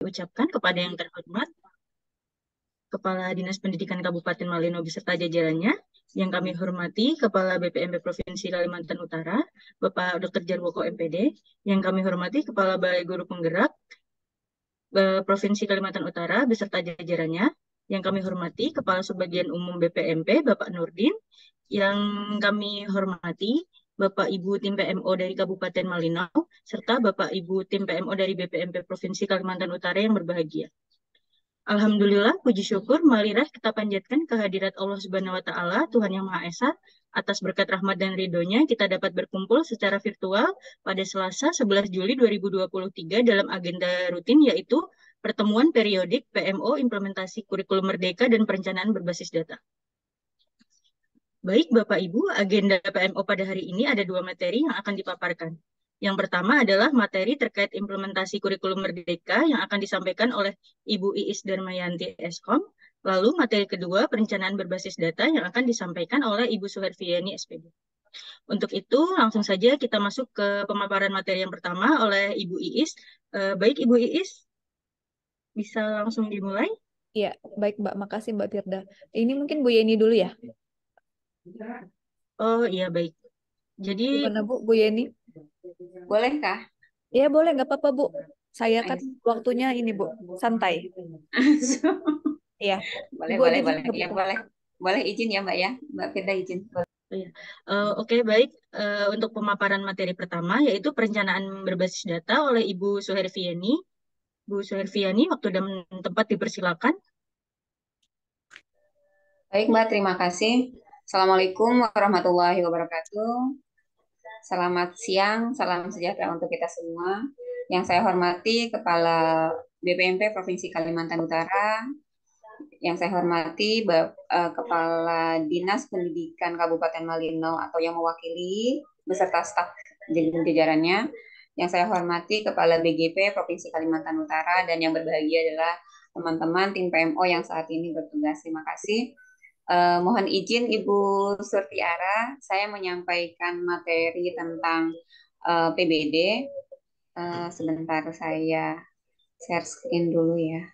Ucapkan kepada yang terhormat Kepala Dinas Pendidikan Kabupaten Malino beserta jajarannya, yang kami hormati Kepala BPMP Provinsi Kalimantan Utara, Bapak Dr. Jarwoko MPD, yang kami hormati Kepala Balai Guru Penggerak Provinsi Kalimantan Utara beserta jajarannya, yang kami hormati Kepala Subbagian Umum BPMP Bapak Nurdin, yang kami hormati Bapak Ibu tim PMO dari Kabupaten Malino, serta Bapak Ibu tim PMO dari BPMP Provinsi Kalimantan Utara yang berbahagia. Alhamdulillah, puji syukur, marilah kita panjatkan kehadirat Allah Subhanahu wa Ta'ala, Tuhan Yang Maha Esa, atas berkat rahmat dan ridhonya kita dapat berkumpul secara virtual pada Selasa 11 Juli 2023 dalam agenda rutin yaitu pertemuan periodik PMO Implementasi Kurikulum Merdeka dan Perencanaan Berbasis Data. Baik Bapak Ibu, agenda PMO pada hari ini ada dua materi yang akan dipaparkan. Yang pertama adalah materi terkait implementasi kurikulum merdeka yang akan disampaikan oleh Ibu Iis Darmayanti Eskom. Lalu materi kedua, perencanaan berbasis data yang akan disampaikan oleh Ibu Suherviani SPD. Untuk itu, langsung saja kita masuk ke pemaparan materi yang pertama oleh Ibu Iis. Baik Ibu Iis, bisa langsung dimulai? Iya, baik Mbak. Makasih Mbak Firda. Ini mungkin Bu Yeni dulu ya. Oh iya, baik. Jadi, Gimana Bu, Bu Yeni? Bolehkah? Ya boleh, nggak apa-apa Bu. Saya kan waktunya ini Bu, santai. Iya. Boleh, Ibu aja boleh, dulu boleh. nggak Ya, apa-apa. boleh. Boleh izin ya, Mbak ya. Mbak Firda izin. Boleh. iya. Oke, baik. Untuk pemaparan materi pertama, yaitu perencanaan berbasis data oleh Ibu Suherviani. Bu Suherviani, waktu dan tempat dipersilakan. Baik, Mbak. Terima kasih. Assalamualaikum warahmatullahi wabarakatuh. Selamat siang, salam sejahtera untuk kita semua. Yang saya hormati Kepala BPMP Provinsi Kalimantan Utara, yang saya hormati Kepala Dinas Pendidikan Kabupaten Malino atau yang mewakili beserta staf jajarannya, yang saya hormati Kepala BGP Provinsi Kalimantan Utara, dan yang berbahagia adalah teman-teman tim PMO yang saat ini bertugas. Terima kasih. Mohon izin Ibu Surtiara, saya menyampaikan materi tentang PBD. Sebentar saya share screen dulu ya.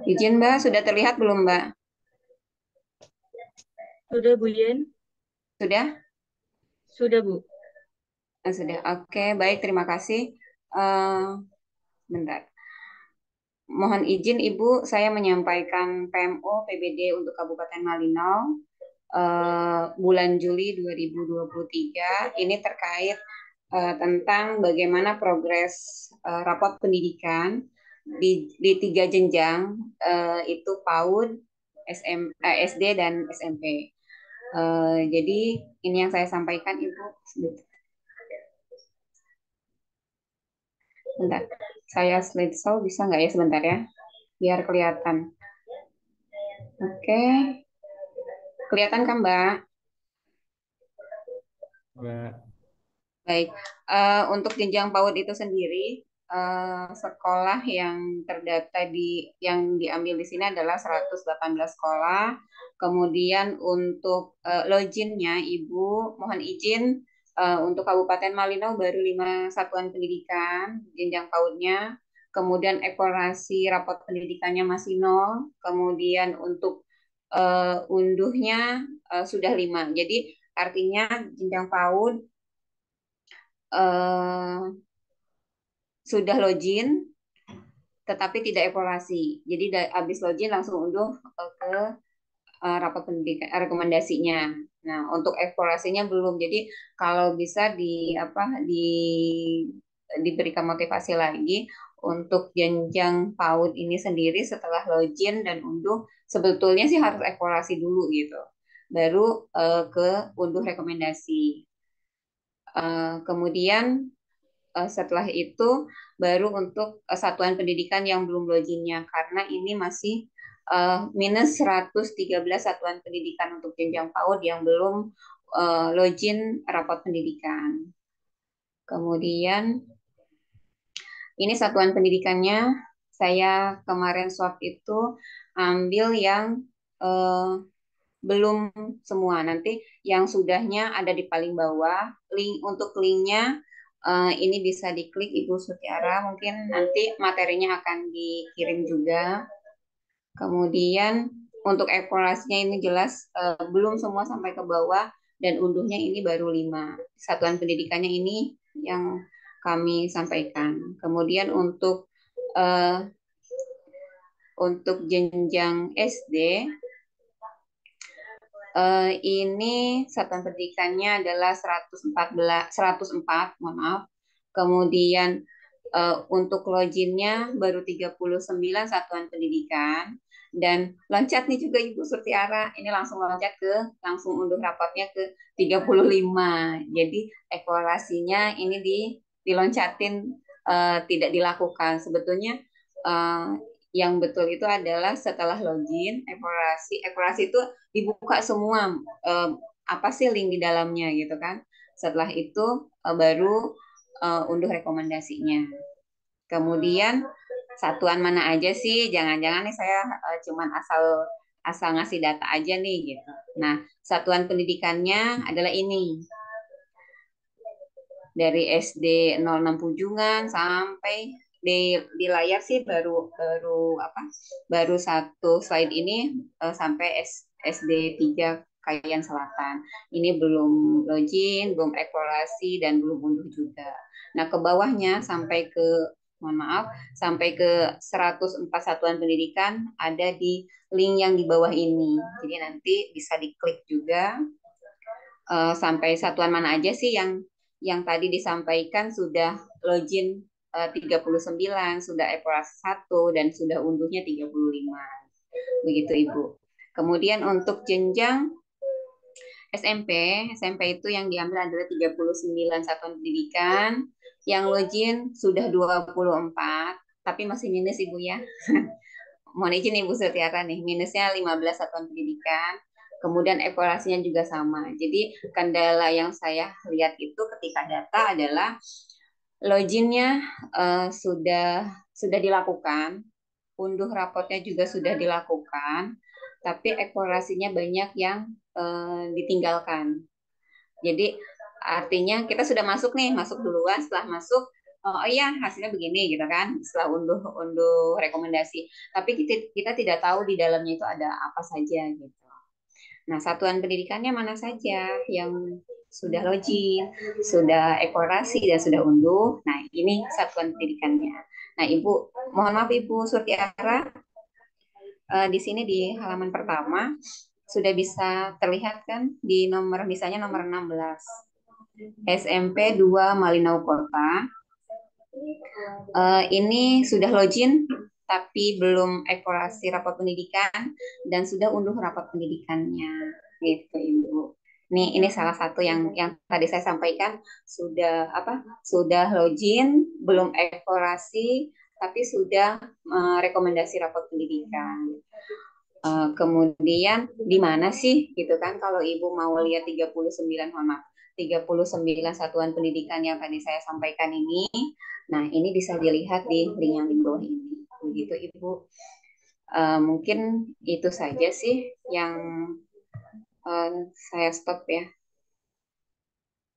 Izin Mbak, sudah terlihat belum Mbak? Sudah, Bu Yen? Sudah? Sudah, Bu. Sudah. Oke, baik. Terima kasih. Bentar. Mohon izin Ibu, saya menyampaikan PMO PBD untuk Kabupaten Malino bulan Juli 2023. Ini terkait tentang bagaimana progres rapot pendidikan di tiga jenjang, itu PAUD, SD, dan SMP. Jadi ini yang saya sampaikan Ibu. Bentar, saya slideshow bisa nggak ya sebentar ya, biar kelihatan. Oke, kelihatan kan Mbak? Baik, untuk jenjang PAUD itu sendiri, sekolah yang terdaftar yang diambil di sini adalah 118 sekolah. Kemudian untuk login-nya, Ibu, mohon izin, untuk Kabupaten Malino baru 5 satuan pendidikan jenjang PAUD-nya. Kemudian evaluasi rapot pendidikannya masih 0. Kemudian untuk unduhnya sudah 5. Jadi artinya jenjang PAUD sudah login tetapi tidak evaluasi. Jadi habis login langsung unduh ke rapat pendidikan rekomendasinya. Nah, untuk evaluasinya belum. Jadi kalau bisa diberikan motivasi lagi untuk jenjang PAUD ini sendiri setelah login dan unduh sebetulnya sih harus evaluasi dulu gitu. Baru ke unduh rekomendasi. Kemudian setelah itu baru untuk satuan pendidikan yang belum loginnya, karena ini masih minus 113 satuan pendidikan untuk jenjang PAUD yang belum login rapot pendidikan. Kemudian ini satuan pendidikannya, saya kemarin swab itu ambil yang belum semua. Nanti yang sudahnya ada di paling bawah. Untuk linknya ini bisa diklik Ibu Sutiara. Mungkin nanti materinya akan dikirim juga. Kemudian untuk evaluasinya ini jelas belum semua sampai ke bawah dan unduhnya ini baru 5. Satuan pendidikannya ini yang kami sampaikan. Kemudian untuk jenjang SD ini satuan pendidikannya adalah 104, mohon maaf. Kemudian untuk loginnya baru 39 satuan pendidikan. Dan loncat nih juga Ibu Surtiara, ini langsung loncat langsung unduh rapotnya ke 35. Jadi evaluasinya ini diloncatin tidak dilakukan. Sebetulnya yang betul itu adalah setelah login, evaluasi itu dibuka semua apa sih link di dalamnya gitu kan. Setelah itu baru unduh rekomendasinya. Kemudian satuan mana aja sih? Jangan-jangan nih saya cuman asal ngasih data aja nih gitu. Nah, satuan pendidikannya adalah ini. Dari SD 06 Pujungan sampai di layar sih baru satu slide ini sampai SD 3 Kayan Selatan. Ini belum login, belum evaluasi, dan belum unduh juga. Nah, ke bawahnya sampai ke sampai ke 104 satuan pendidikan ada di link yang di bawah ini. Jadi nanti bisa diklik juga sampai satuan mana aja sih yang tadi disampaikan sudah login 39, sudah evaluasi 1, dan sudah unduhnya 35. Begitu Ibu. Kemudian untuk jenjang SMP itu yang diambil adalah 39 satuan pendidikan, yang login sudah 24, tapi masih minus Ibu ya. Mohon izin Ibu Setiara nih, minusnya 15 satuan pendidikan. Kemudian evaluasinya juga sama. Jadi kendala yang saya lihat itu ketika data adalah loginnya sudah dilakukan, unduh rapotnya juga sudah dilakukan, tapi evaluasinya banyak yang ditinggalkan. Jadi artinya kita sudah masuk duluan, setelah masuk oh iya hasilnya begini gitu kan, setelah unduh rekomendasi, tapi kita tidak tahu di dalamnya itu ada apa saja gitu. Nah, satuan pendidikannya mana saja yang sudah login, sudah evaluasi, dan sudah unduh. Nah, ini satuan pendidikannya. Nah, Ibu, mohon maaf Ibu Surtiara, di sini di halaman pertama sudah bisa terlihat kan di misalnya nomor 16. SMP 2 Malinau Kota. Ini sudah login tapi belum evaluasi rapat pendidikan dan sudah unduh rapat pendidikannya gitu Ibu. Ini salah satu yang tadi saya sampaikan, sudah login, belum evaluasi tapi sudah rekomendasi rapat pendidikan. Kemudian di mana sih gitu kan kalau Ibu mau lihat 39 satuan pendidikan yang tadi saya sampaikan ini. Nah, ini bisa dilihat di link yang di bawah ini. Begitu Ibu. Mungkin itu saja sih yang saya stop ya.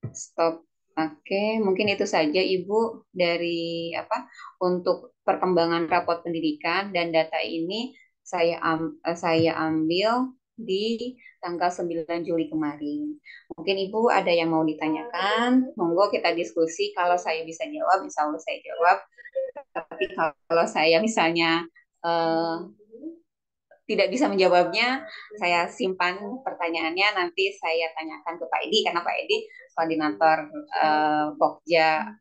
Stop. Oke, mungkin itu saja Ibu dari untuk perkembangan rapot pendidikan, dan data ini saya ambil di tanggal 9 Juli kemarin. Mungkin Ibu ada yang mau ditanyakan, monggo kita diskusi. Kalau saya bisa jawab, insya Allah saya jawab. Tapi kalau saya misalnya tidak bisa menjawabnya, saya simpan pertanyaannya, nanti saya tanyakan ke Pak Edi, karena Pak Edi koordinator Pokja,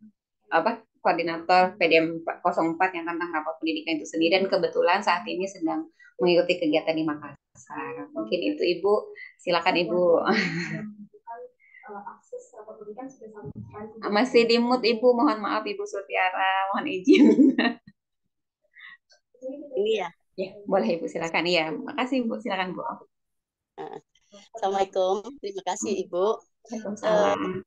koordinator PDM 04 yang tentang rapat pendidikan itu sendiri, dan kebetulan saat ini sedang mengikuti kegiatan di Makassar. Mungkin itu Ibu, silakan Ibu. Masih di mute Ibu, mohon maaf Ibu Surtiara, mohon izin. Ini ya. Ya, boleh Ibu silakan. Iya, makasih Ibu, silakan Bu. Assalamualaikum, terima kasih Ibu. Waalaikumsalam.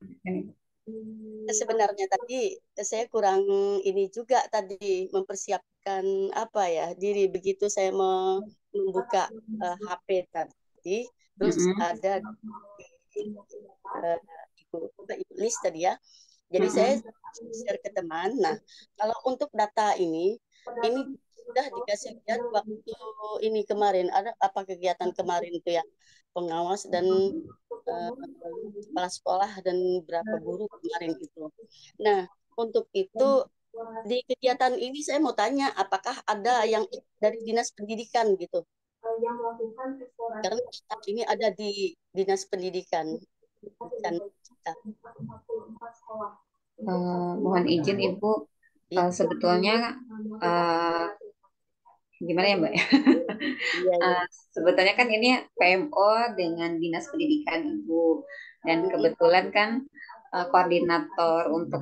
Sebenarnya tadi saya kurang ini juga tadi mempersiapkan apa ya diri begitu saya membuka HP tadi, terus ada Ibu Lis tadi ya. Jadi saya share ke teman. Nah, kalau untuk data ini sudah dikasih lihat waktu ini kemarin ada apa kegiatan kemarin itu ya pengawas dan kepala sekolah dan berapa guru kemarin itu. Nah, untuk itu di kegiatan ini saya mau tanya apakah ada yang dari dinas pendidikan gitu. Karena saat ini ada di dinas pendidikan bukan kita. Mohon izin Ibu, sebetulnya gimana ya Mbak? Sebetulnya kan ini PMO dengan Dinas Pendidikan Ibu, dan kebetulan kan koordinator untuk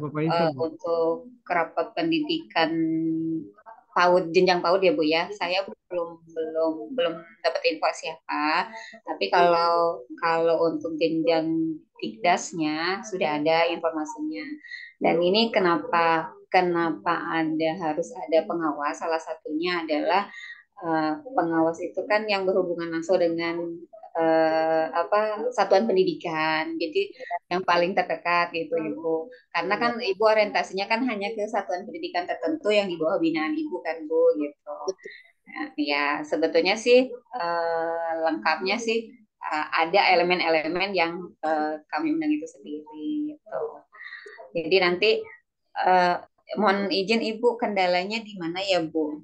rapat pendidikan PAUD, jenjang PAUD ya Bu ya. Saya belum dapat info siapa, tapi kalau untuk jenjang Dikdasnya sudah ada informasinya. Dan ini kenapa harus ada pengawas? Salah satunya adalah pengawas itu kan yang berhubungan langsung dengan satuan pendidikan. Jadi yang paling terdekat gitu Ibu. Karena kan Ibu orientasinya kan hanya ke satuan pendidikan tertentu yang di bawah binaan Ibu kan Bu gitu. Nah, ya sebetulnya sih lengkapnya sih ada elemen-elemen yang kami undang itu sendiri gitu. Jadi nanti mohon izin Ibu, kendalanya di mana ya Bu?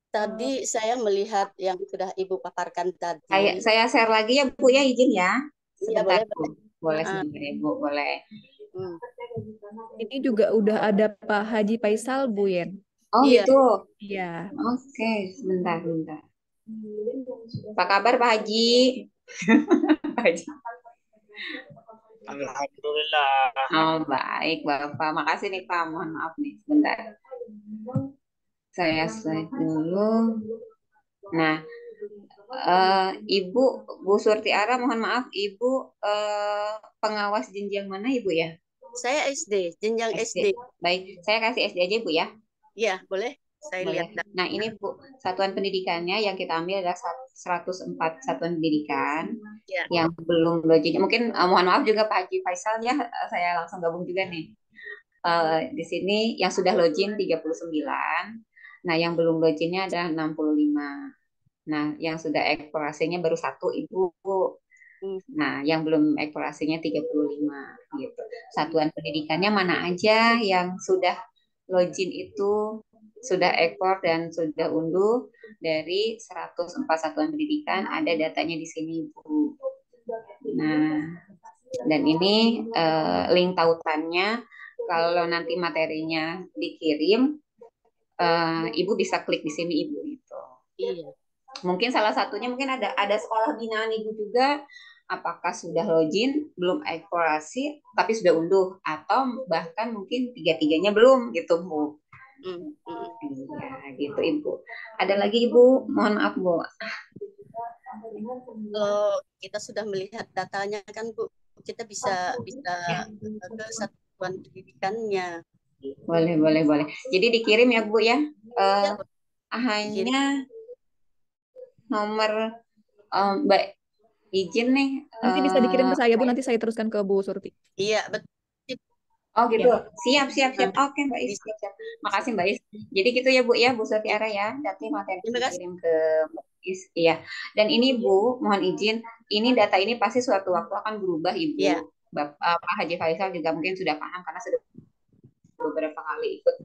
Tadi saya melihat yang sudah Ibu paparkan tadi. Saya share lagi ya Bu ya, izin ya. Sebentar. Iya boleh. Boleh sebentar ya Bu, boleh. Ini juga udah ada Pak Haji Faisal Bu Yen. Oh gitu. Iya. Oke, sebentar. Apa kabar Pak Haji? Pak Haji. Alhamdulillah. Oh baik Bapak, makasih nih Pak. Mohon maaf nih, sebentar. Saya slide dulu. Nah, Ibu Bu Surtiara, mohon maaf, Ibu pengawas jenjang mana Ibu ya? Saya SD, jenjang SD. Baik, saya kasih SD aja Bu ya. Iya, boleh. Saya lihat. Nah, ini Bu, satuan pendidikannya yang kita ambil adalah 104 satuan pendidikan yang belum login. Mungkin mohon maaf juga Pak Haji Faisal ya, saya langsung gabung juga nih. Di sini yang sudah login 39. Nah, yang belum loginnya ada 65. Nah, yang sudah eksplorasinya baru 1 Ibu. Nah, yang belum eksplorasinya 35 gitu. Satuan pendidikannya mana aja yang sudah login itu sudah ekspor dan sudah unduh dari 104 satuan pendidikan, ada datanya di sini Bu. Nah, dan ini link tautannya kalau nanti materinya dikirim, Ibu bisa klik di sini Ibu gitu. Iya. Mungkin salah satunya mungkin ada sekolah binaan Ibu juga, apakah sudah login, belum eksplorasi, tapi sudah unduh, atau bahkan mungkin tiga-tiganya belum gitu Bu. Ya, gitu Ibu. Ada lagi Ibu? Mohon maaf Bu. Kalau kita sudah melihat datanya kan Bu, kita bisa ke satuan pendidikannya. Boleh. Jadi dikirim ya Bu ya. Hanya nomor Mbak izin nih. Nanti bisa dikirim ke saya Bu, nanti saya teruskan ke Bu Surti. Iya, betul. Oh gitu. Siap. Oke Mbak Is. Siap. Makasih Mbak Is. Jadi gitu ya Bu ya, Bu Surtiara ya. Nanti materi dikirim ke Mbak Is. Iya. Dan ini Bu, mohon izin, ini data ini pasti suatu waktu akan berubah Ibu. Iya. Pak Haji Faisal juga mungkin sudah paham karena sudah beberapa kali ikut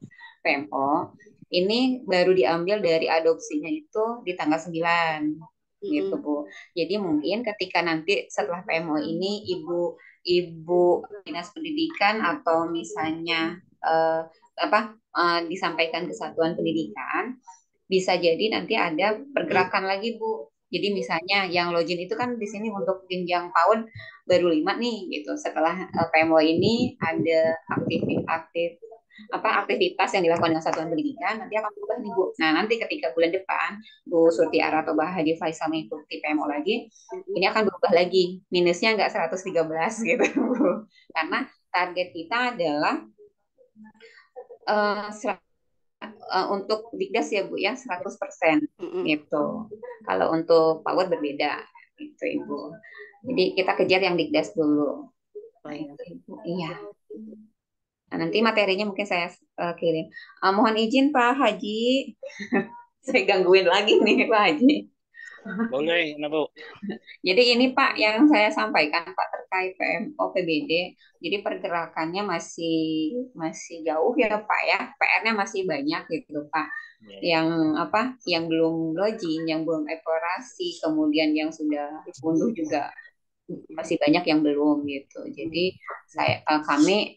PMO. Ini baru diambil dari adopsinya itu di tanggal 9 gitu Bu. Jadi mungkin ketika nanti setelah PMO ini Ibu Dinas Pendidikan atau misalnya disampaikan ke Satuan Pendidikan, bisa jadi nanti ada pergerakan lagi Bu. Jadi misalnya yang login itu kan di sini untuk jenjang PAUD baru 5 nih gitu. Setelah PMO ini ada aktivitas yang dilakukan dengan satuan pendidikan nanti akan berubah nih Bu. Nah nanti ketika bulan depan Bu Surti Ara atau Mbak Haji Faisal mengikuti PMO lagi, ini akan berubah lagi. Minusnya nggak 113 gitu Bu. Karena target kita adalah untuk Dikdas ya Bu ya 100% gitu. Kalau untuk PAUD berbeda gitu Ibu. Jadi kita kejar yang Dikdas dulu. Nah, itu Ibu. Iya. Nah, nanti materinya mungkin saya kirim. Mohon izin Pak Haji, saya gangguin lagi nih Pak Haji. Boleh, nah Bu. Jadi ini Pak yang saya sampaikan Pak terkait PMO PBD. Jadi pergerakannya masih jauh ya Pak ya. PR-nya masih banyak gitu Pak. Yang belum login, yang belum eksplorasi, kemudian yang sudah unduh juga masih banyak yang belum gitu. Jadi kami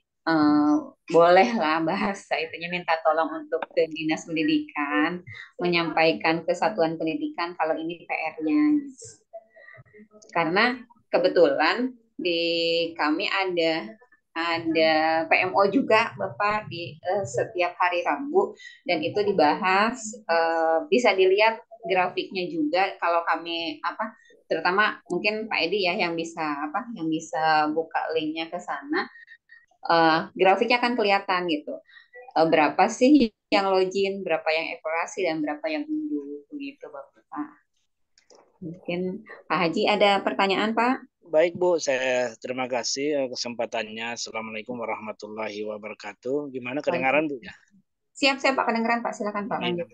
bolehlah bahasa itunya minta tolong untuk ke Dinas Pendidikan menyampaikan ke Satuan Pendidikan kalau ini PR-nya. Karena kebetulan di kami ada PMO juga Bapak di setiap hari Rabu dan itu dibahas, bisa dilihat grafiknya juga kalau kami terutama mungkin Pak Edi ya yang bisa buka linknya ke sana. Grafiknya akan kelihatan gitu. Berapa sih yang login, berapa yang eksplorasi, dan berapa yang unduh gitu Bapak. Mungkin Pak Haji ada pertanyaan Pak? Baik Bu, saya terima kasih kesempatannya. Assalamualaikum warahmatullahi wabarakatuh. Gimana kedengaran Bu ya? Siap Pak, kedengaran Pak. Silakan Pak lanjut.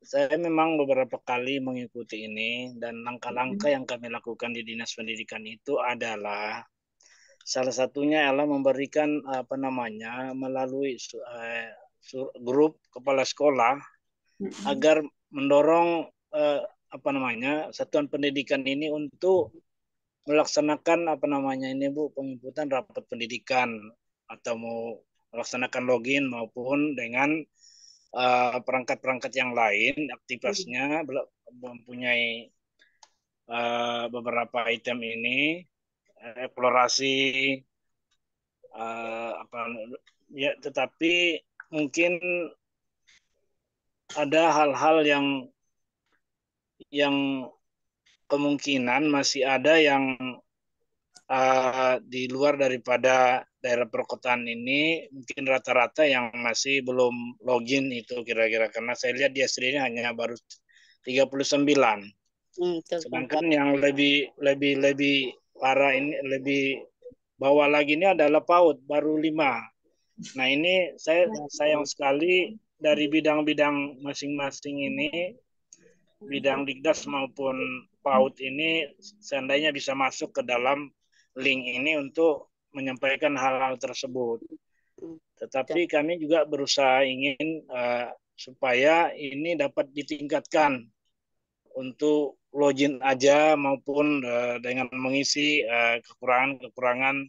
Saya memang beberapa kali mengikuti ini dan langkah-langkah yang kami lakukan di Dinas Pendidikan itu adalah salah satunya adalah memberikan melalui grup kepala sekolah agar mendorong satuan pendidikan ini untuk melaksanakan penginputan rapat pendidikan atau mau melaksanakan login maupun dengan perangkat-perangkat yang lain aktivitasnya mempunyai beberapa item ini eksplorasi tetapi mungkin ada hal-hal yang kemungkinan masih ada yang di luar daripada daerah perkotaan ini, mungkin rata-rata yang masih belum login itu kira-kira, karena saya lihat dia sendiri hanya baru 39. Sedangkan yang lebih parah ini, lebih bawah lagi ini adalah PAUD baru 5. Nah ini saya sayang sekali dari bidang-bidang masing-masing ini, bidang Dikdas maupun PAUD ini seandainya bisa masuk ke dalam link ini untuk menyampaikan hal-hal tersebut. Tetapi kami juga berusaha ingin supaya ini dapat ditingkatkan untuk login aja maupun dengan mengisi kekurangan-kekurangan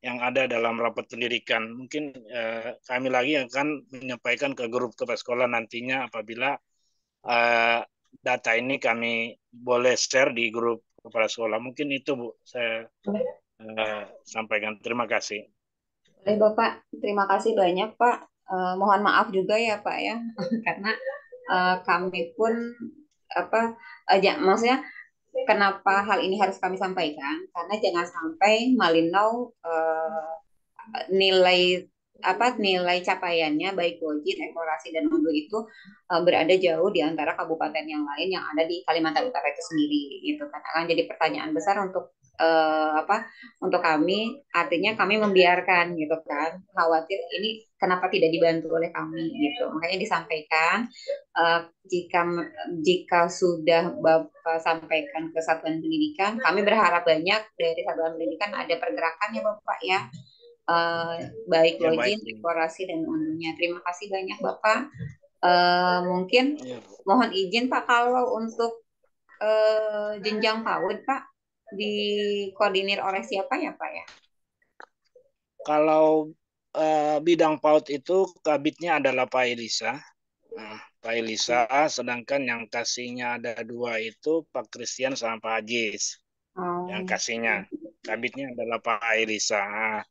yang ada dalam rapat pendidikan. Mungkin kami lagi akan menyampaikan ke grup kepala sekolah nantinya apabila data ini kami boleh share di grup kepala sekolah. Mungkin itu Bu saya sampaikan. Terima kasih. Boleh Bapak, terima kasih banyak Pak. Mohon maaf juga ya Pak ya, karena kami pun maksudnya kenapa hal ini harus kami sampaikan? Karena jangan sampai Malinau nilai capaiannya baik login, eksplorasi dan unduh itu berada jauh di antara kabupaten yang lain yang ada di Kalimantan Utara itu sendiri gitu kan. Akan jadi pertanyaan besar untuk untuk kami, artinya kami membiarkan gitu kan, khawatir ini kenapa tidak dibantu oleh kami gitu. Makanya disampaikan jika sudah Bapak sampaikan ke Satuan Pendidikan, kami berharap banyak dari Satuan Pendidikan ada pergerakan ya Bapak ya, baik login, eksplorasi dan unduhnya. Terima kasih banyak Bapak. Mungkin mohon izin Pak, kalau untuk jenjang PAUD Pak dikoordinir oleh siapa ya Pak ya? Kalau bidang PAUD itu kabitnya adalah Pak Elisa. Nah, Pak Elisa, sedangkan yang kasihnya ada 2 itu Pak Christian sama Pak Ajis. Yang kasihnya, kabitnya adalah Pak Elisa. Nah,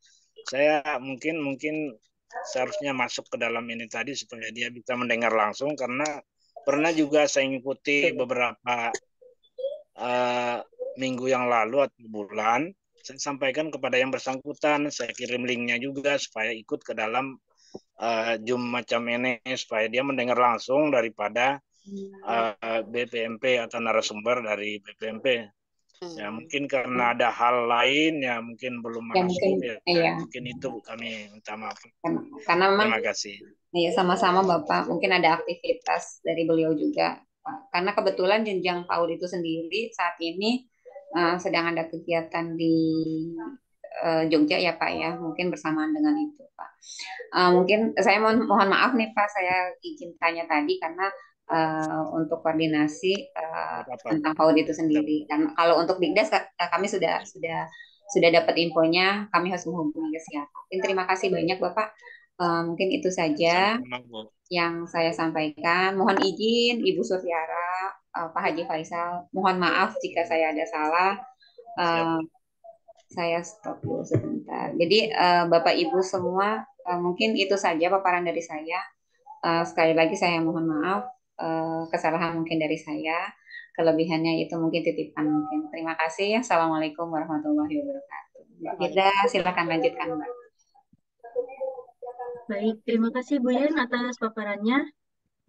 saya mungkin seharusnya masuk ke dalam ini tadi supaya dia bisa mendengar langsung, karena pernah juga saya mengikuti beberapa minggu yang lalu atau bulan, saya sampaikan kepada yang bersangkutan, saya kirim linknya juga supaya ikut ke dalam Zoom macam ini supaya dia mendengar langsung daripada BPMP atau narasumber dari BPMP. Ya mungkin karena ada hal lain ya mungkin belum masuk mungkin itu kami minta maaf. Karena memang terima kasih. Iya, sama-sama Bapak. Mungkin ada aktivitas dari beliau juga. Karena kebetulan jenjang PAUD itu sendiri saat ini sedang ada kegiatan di Jogja ya Pak ya. Mungkin bersamaan dengan itu Pak. Mungkin saya mohon maaf nih Pak, saya izin tanya tadi karena untuk koordinasi tentang PAUD itu sendiri. Dan kalau untuk Digdas kami sudah dapat infonya, kami harus menghubungi kesehatan. Terima kasih banyak Bapak. Mungkin itu saja yang saya sampaikan. Mohon izin Ibu Surtiara, Pak Haji Faisal. Mohon maaf jika saya ada salah. Saya stop dulu sebentar. Jadi Bapak Ibu semua, mungkin itu saja paparan dari saya. Sekali lagi saya mohon maaf, kesalahan mungkin dari saya. Kelebihannya itu mungkin titipan mungkin. Terima kasih. Assalamualaikum warahmatullahi wabarakatuh. Mbak Firda, silakan lanjutkan Mbak. Baik, terima kasih Bu Yen atas paparannya.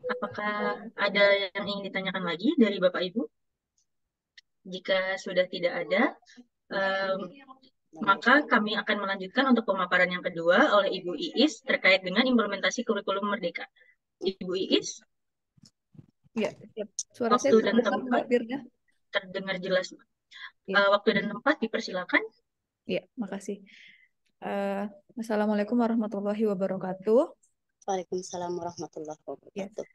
Apakah ada yang ingin ditanyakan lagi dari Bapak Ibu? Jika sudah tidak ada, maka kami akan melanjutkan untuk pemaparan yang kedua oleh Ibu Iis terkait dengan implementasi kurikulum Merdeka. Ibu Iis? Ya, suara waktu saya dan tempat terdengar jelas. Ya. Waktu dan tempat dipersilakan. Ya, makasih. Assalamualaikum warahmatullahi wabarakatuh. Waalaikumsalam warahmatullahi wabarakatuh.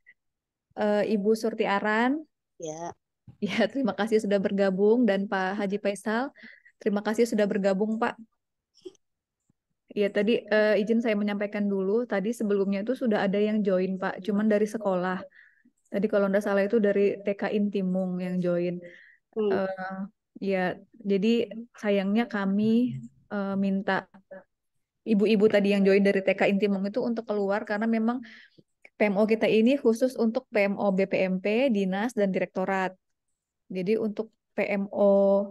Ibu Surti Aran. Ya. Ya, terima kasih sudah bergabung, dan Pak Haji Faisal, terima kasih sudah bergabung Pak. Ya, tadi izin saya menyampaikan dulu, tadi sebelumnya itu sudah ada yang join Pak, cuman dari sekolah. Tadi kalau nggak salah itu dari TK Intimung yang join. Ya, jadi sayangnya kami minta ibu-ibu tadi yang join dari TK Intimung itu untuk keluar karena memang PMO kita ini khusus untuk PMO BPMP, dinas, dan direktorat. Jadi untuk PMO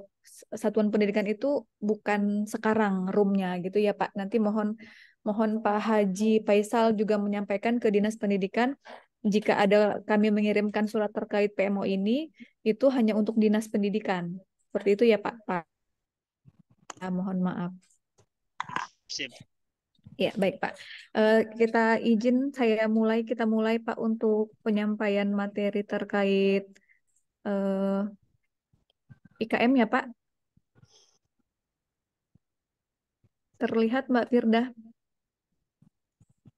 Satuan Pendidikan itu bukan sekarang roomnya gitu ya Pak. Nanti mohon Pak Haji Faisal juga menyampaikan ke Dinas Pendidikan jika ada kami mengirimkan surat terkait PMO ini itu hanya untuk Dinas Pendidikan. Seperti itu ya Pak. Mohon maaf. Sip. Ya, baik Pak. Kita mulai Pak untuk penyampaian materi terkait IKM ya Pak. Terlihat Mbak Firda?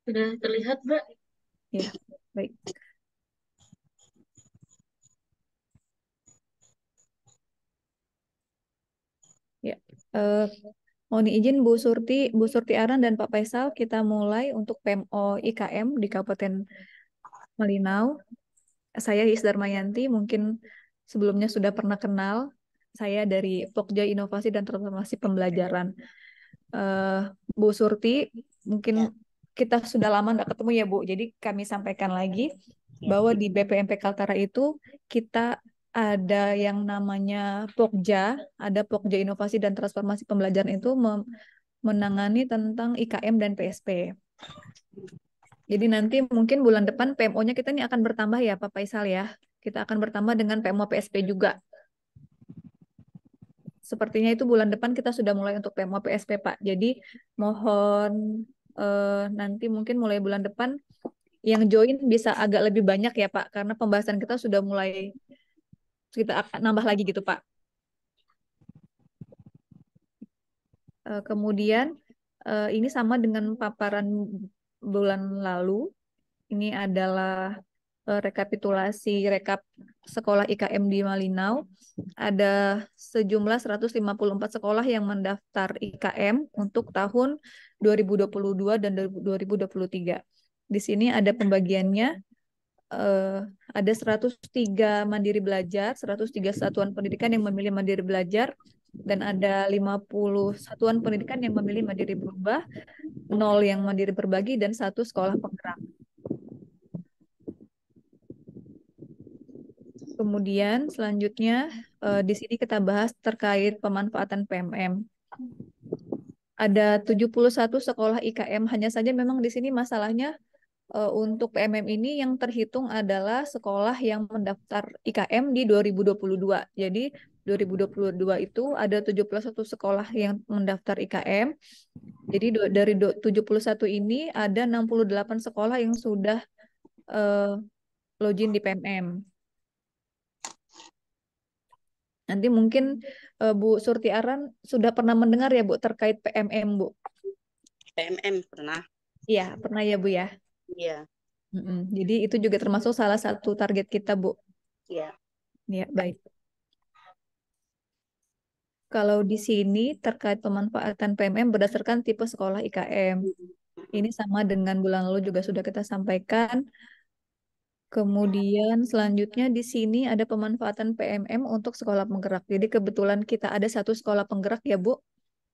Sudah terlihat Mbak? Ya, baik. Ya, mohon izin Bu Surti Aran dan Pak Faisal, kita mulai untuk PMO IKM di Kabupaten Malinau. Saya Iis Darmayanti, mungkin sebelumnya sudah pernah kenal. Saya dari Pokja Inovasi dan Transformasi Pembelajaran. Bu Surti, mungkin kita sudah lama nggak ketemu ya Bu, jadi kami sampaikan lagi bahwa di BPMP Kaltara itu kita ada yang namanya Pokja, ada Pokja Inovasi dan Transformasi Pembelajaran itu menangani tentang IKM dan PSP. Jadi nanti mungkin bulan depan PMO-nya kita ini akan bertambah ya Pak Faisal ya. Kita akan bertambah dengan PMO PSP juga. Sepertinya itu bulan depan kita sudah mulai untuk PMO PSP Pak. Jadi mohon nanti mungkin mulai bulan depan yang join bisa agak lebih banyak ya Pak. Karena pembahasan kita sudah mulai, kita akan nambah lagi gitu Pak. Kemudian ini sama dengan paparan bulan lalu. Ini adalah rekapitulasi sekolah IKM di Malinau. Ada sejumlah 154 sekolah yang mendaftar IKM untuk tahun 2022 dan 2023. Di sini ada pembagiannya. ada 103 mandiri belajar, 103 satuan pendidikan yang memilih mandiri belajar, dan ada 50 satuan pendidikan yang memilih mandiri berubah, 0 yang mandiri berbagi, dan 1 sekolah penggerak. Kemudian selanjutnya di sini kita bahas terkait pemanfaatan PMM. Ada 71 sekolah IKM, hanya saja memang di sini masalahnya untuk PMM ini yang terhitung adalah sekolah yang mendaftar IKM di 2022. Jadi 2022 itu ada 71 sekolah yang mendaftar IKM. Jadi dari 71 ini ada 68 sekolah yang sudah login di PMM. Nanti mungkin Bu Surti Aran sudah pernah mendengar ya Bu terkait PMM Bu? PMM pernah. Iya, pernah ya Bu ya? Iya. Jadi itu juga termasuk salah satu target kita Bu. Iya. Ya, baik. Kalau di sini terkait pemanfaatan PMM berdasarkan tipe sekolah IKM. Ini sama dengan bulan lalu juga sudah kita sampaikan. Kemudian selanjutnya di sini ada pemanfaatan PMM untuk sekolah penggerak. Jadi kebetulan kita ada 1 sekolah penggerak ya Bu.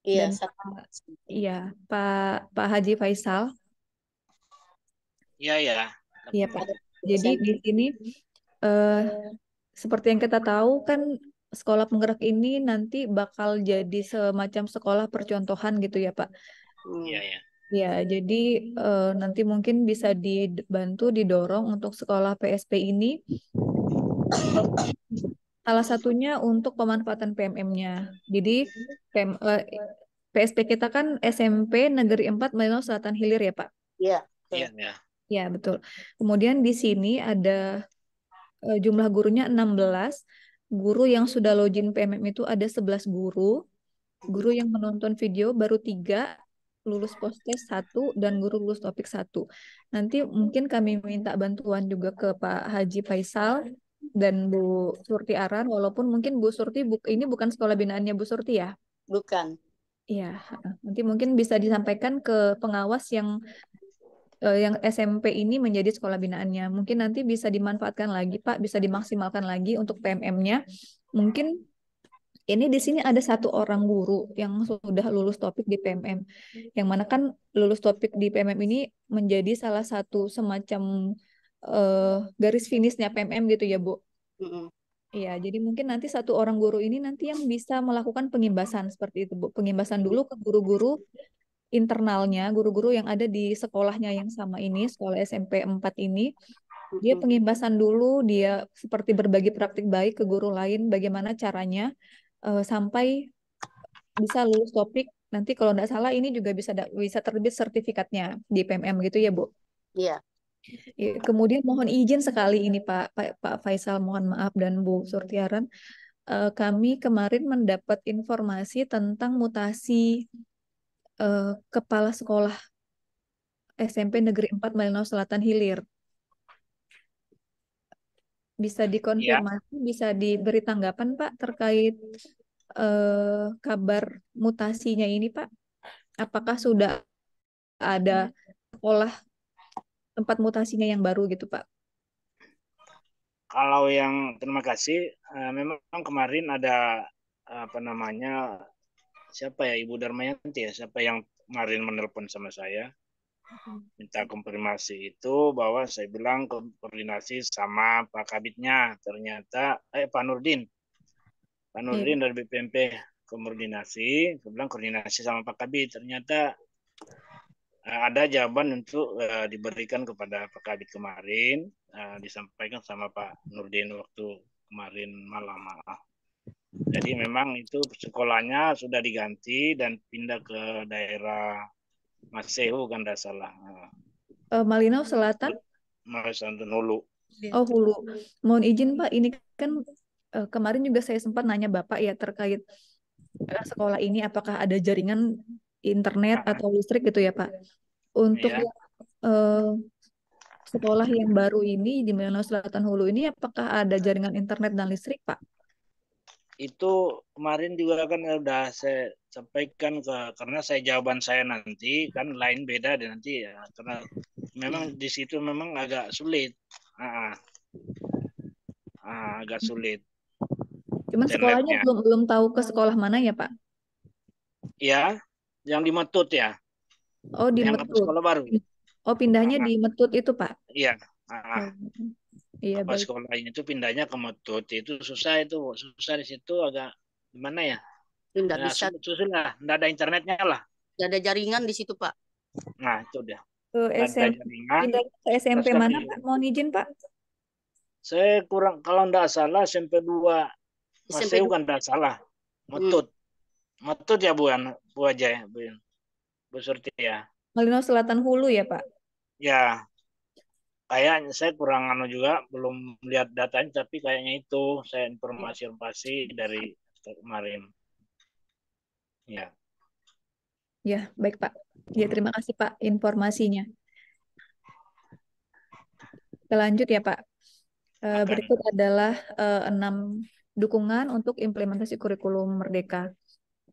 Iya, Dan Pak Haji Faisal. Iya ya. Iya Pak. Jadi di sini seperti yang kita tahu kan sekolah penggerak ini nanti bakal jadi semacam sekolah percontohan gitu ya Pak. Iya ya. Ya, jadi nanti mungkin bisa dibantu, didorong untuk sekolah PSP ini. Salah satunya untuk pemanfaatan PMM-nya. Jadi PSP kita kan SMP Negeri 4 Malino Selatan Hilir ya Pak? Iya. Iya ya. Ya, betul. Kemudian di sini ada jumlah gurunya 16. Guru yang sudah login PMM itu ada 11 guru. Guru yang menonton video baru 3. Lulus post-test 1 dan guru lulus topik 1. Nanti mungkin kami minta bantuan juga ke Pak Haji Faisal dan Bu Surti Aran, walaupun mungkin Bu Surti ini bukan sekolah binaannya Bu Surti ya? Bukan. Iya, nanti mungkin bisa disampaikan ke pengawas yang SMP ini menjadi sekolah binaannya. Mungkin nanti bisa dimanfaatkan lagi Pak, bisa dimaksimalkan lagi untuk PMM-nya. Mungkin ini di sini ada 1 orang guru yang sudah lulus topik di PMM. Yang mana kan lulus topik di PMM ini menjadi salah satu semacam garis finishnya PMM gitu ya Bu. Iya, jadi mungkin nanti 1 orang guru ini nanti yang bisa melakukan pengimbasan seperti itu Bu. Pengimbasan dulu ke guru-guru internalnya, guru-guru yang ada di sekolahnya yang sama ini, sekolah SMP 4 ini. Dia pengimbasan dulu, dia seperti berbagi praktik baik ke guru lain, bagaimana caranya sampai bisa lulus topik. Nanti kalau tidak salah ini juga bisa terbit sertifikatnya di PMM gitu ya Bu? Iya. Kemudian mohon izin sekali ini Pak Faisal, mohon maaf, dan Bu Surtiaran. Kami kemarin mendapat informasi tentang mutasi kepala sekolah SMP Negeri 4 Malino Selatan Hilir. Bisa dikonfirmasi, bisa diberi tanggapan Pak terkait kabar mutasinya ini Pak? Apakah sudah ada sekolah tempat mutasinya yang baru gitu Pak? Kalau yang terima kasih, memang kemarin ada siapa ya, Ibu Darmayanti ya, siapa yang kemarin menelpon sama saya minta konfirmasi itu, bahwa saya bilang koordinasi sama Pak Kabitnya, ternyata Pak Nurdin dari BPMP koordinasi, saya bilang koordinasi sama Pak Kabit, ternyata ada jawaban untuk diberikan kepada Pak Kabit kemarin, disampaikan sama Pak Nurdin waktu kemarin malam. Jadi memang itu sekolahnya sudah diganti dan pindah ke daerah Masehu kan tidak salah. Malino Selatan? Selatan Hulu. Oh Hulu. Mohon izin Pak, ini kan kemarin juga saya sempat nanya Bapak ya terkait sekolah ini apakah ada jaringan internet atau listrik gitu ya Pak. Untuk sekolah yang baru ini di Malino Selatan Hulu ini apakah ada jaringan internet dan listrik Pak? Itu kemarin juga kan udah saya sampaikan karena jawaban saya nanti kan lain beda dan nanti ya, karena memang di situ memang agak sulit agak sulit. Cuman sekolahnya Internetnya. belum tahu ke sekolah mana ya Pak? Ya, yang di Metut ya. Oh di Yang Metut. sekolah baru. Oh pindahnya di Metut itu Pak? Iya. Oh, iya Apa baik. sekolahnya itu pindahnya ke Metut, itu susah di situ, agak gimana ya? Nggak Ya, bisa, susah lah, nggak ada internetnya lah. nggak ada jaringan di situ Pak. Nah itu udah. Ke Nggak ada SMP, jaringan. pindahnya ke SMP Terus mana kami- Pak? Mohon izin Pak. Saya kurang, kalau nggak salah SMP 2 SMP Maseu kan nggak salah. Metut. Metut ya Bu aja ya, Bu Surti ya. Malino Selatan Hulu ya Pak? Ya, kayaknya saya kurang juga, belum lihat datanya, tapi kayaknya itu saya informasi dari kemarin. Ya. Ya, baik Pak. Ya, terima kasih Pak informasinya. Kita lanjut ya Pak. Berikut adalah 6 dukungan untuk implementasi kurikulum Merdeka.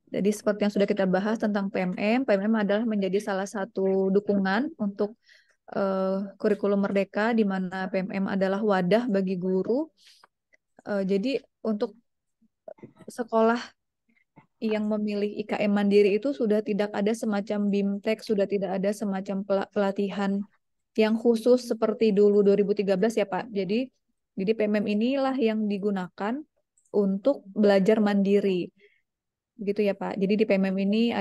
Jadi seperti yang sudah kita bahas tentang PMM adalah menjadi salah satu dukungan untuk kurikulum Merdeka, di mana PMM adalah wadah bagi guru. Jadi untuk sekolah yang memilih IKM mandiri itu sudah tidak ada semacam BIMTEK, sudah tidak ada semacam pelatihan yang khusus seperti dulu 2013 ya Pak. Jadi PMM inilah yang digunakan untuk belajar mandiri. Gitu ya Pak. Jadi di PMM ini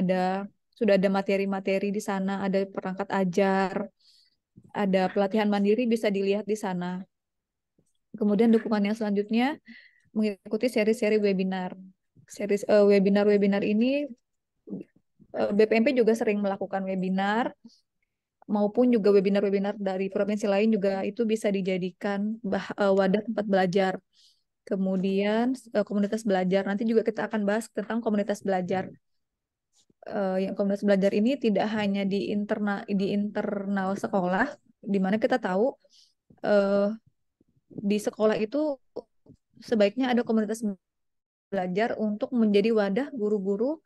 sudah ada materi-materi di sana, ada perangkat ajar, ada pelatihan mandiri bisa dilihat di sana. Kemudian dukungan yang selanjutnya mengikuti seri-seri webinar. Webinar-webinar ini BPMP juga sering melakukan webinar, maupun juga webinar-webinar dari provinsi lain juga itu bisa dijadikan wadah tempat belajar. Kemudian komunitas belajar, nanti juga kita akan bahas tentang komunitas belajar. Yang komunitas belajar ini tidak hanya di internal sekolah, di mana kita tahu di sekolah itu sebaiknya ada komunitas belajar untuk menjadi wadah guru-guru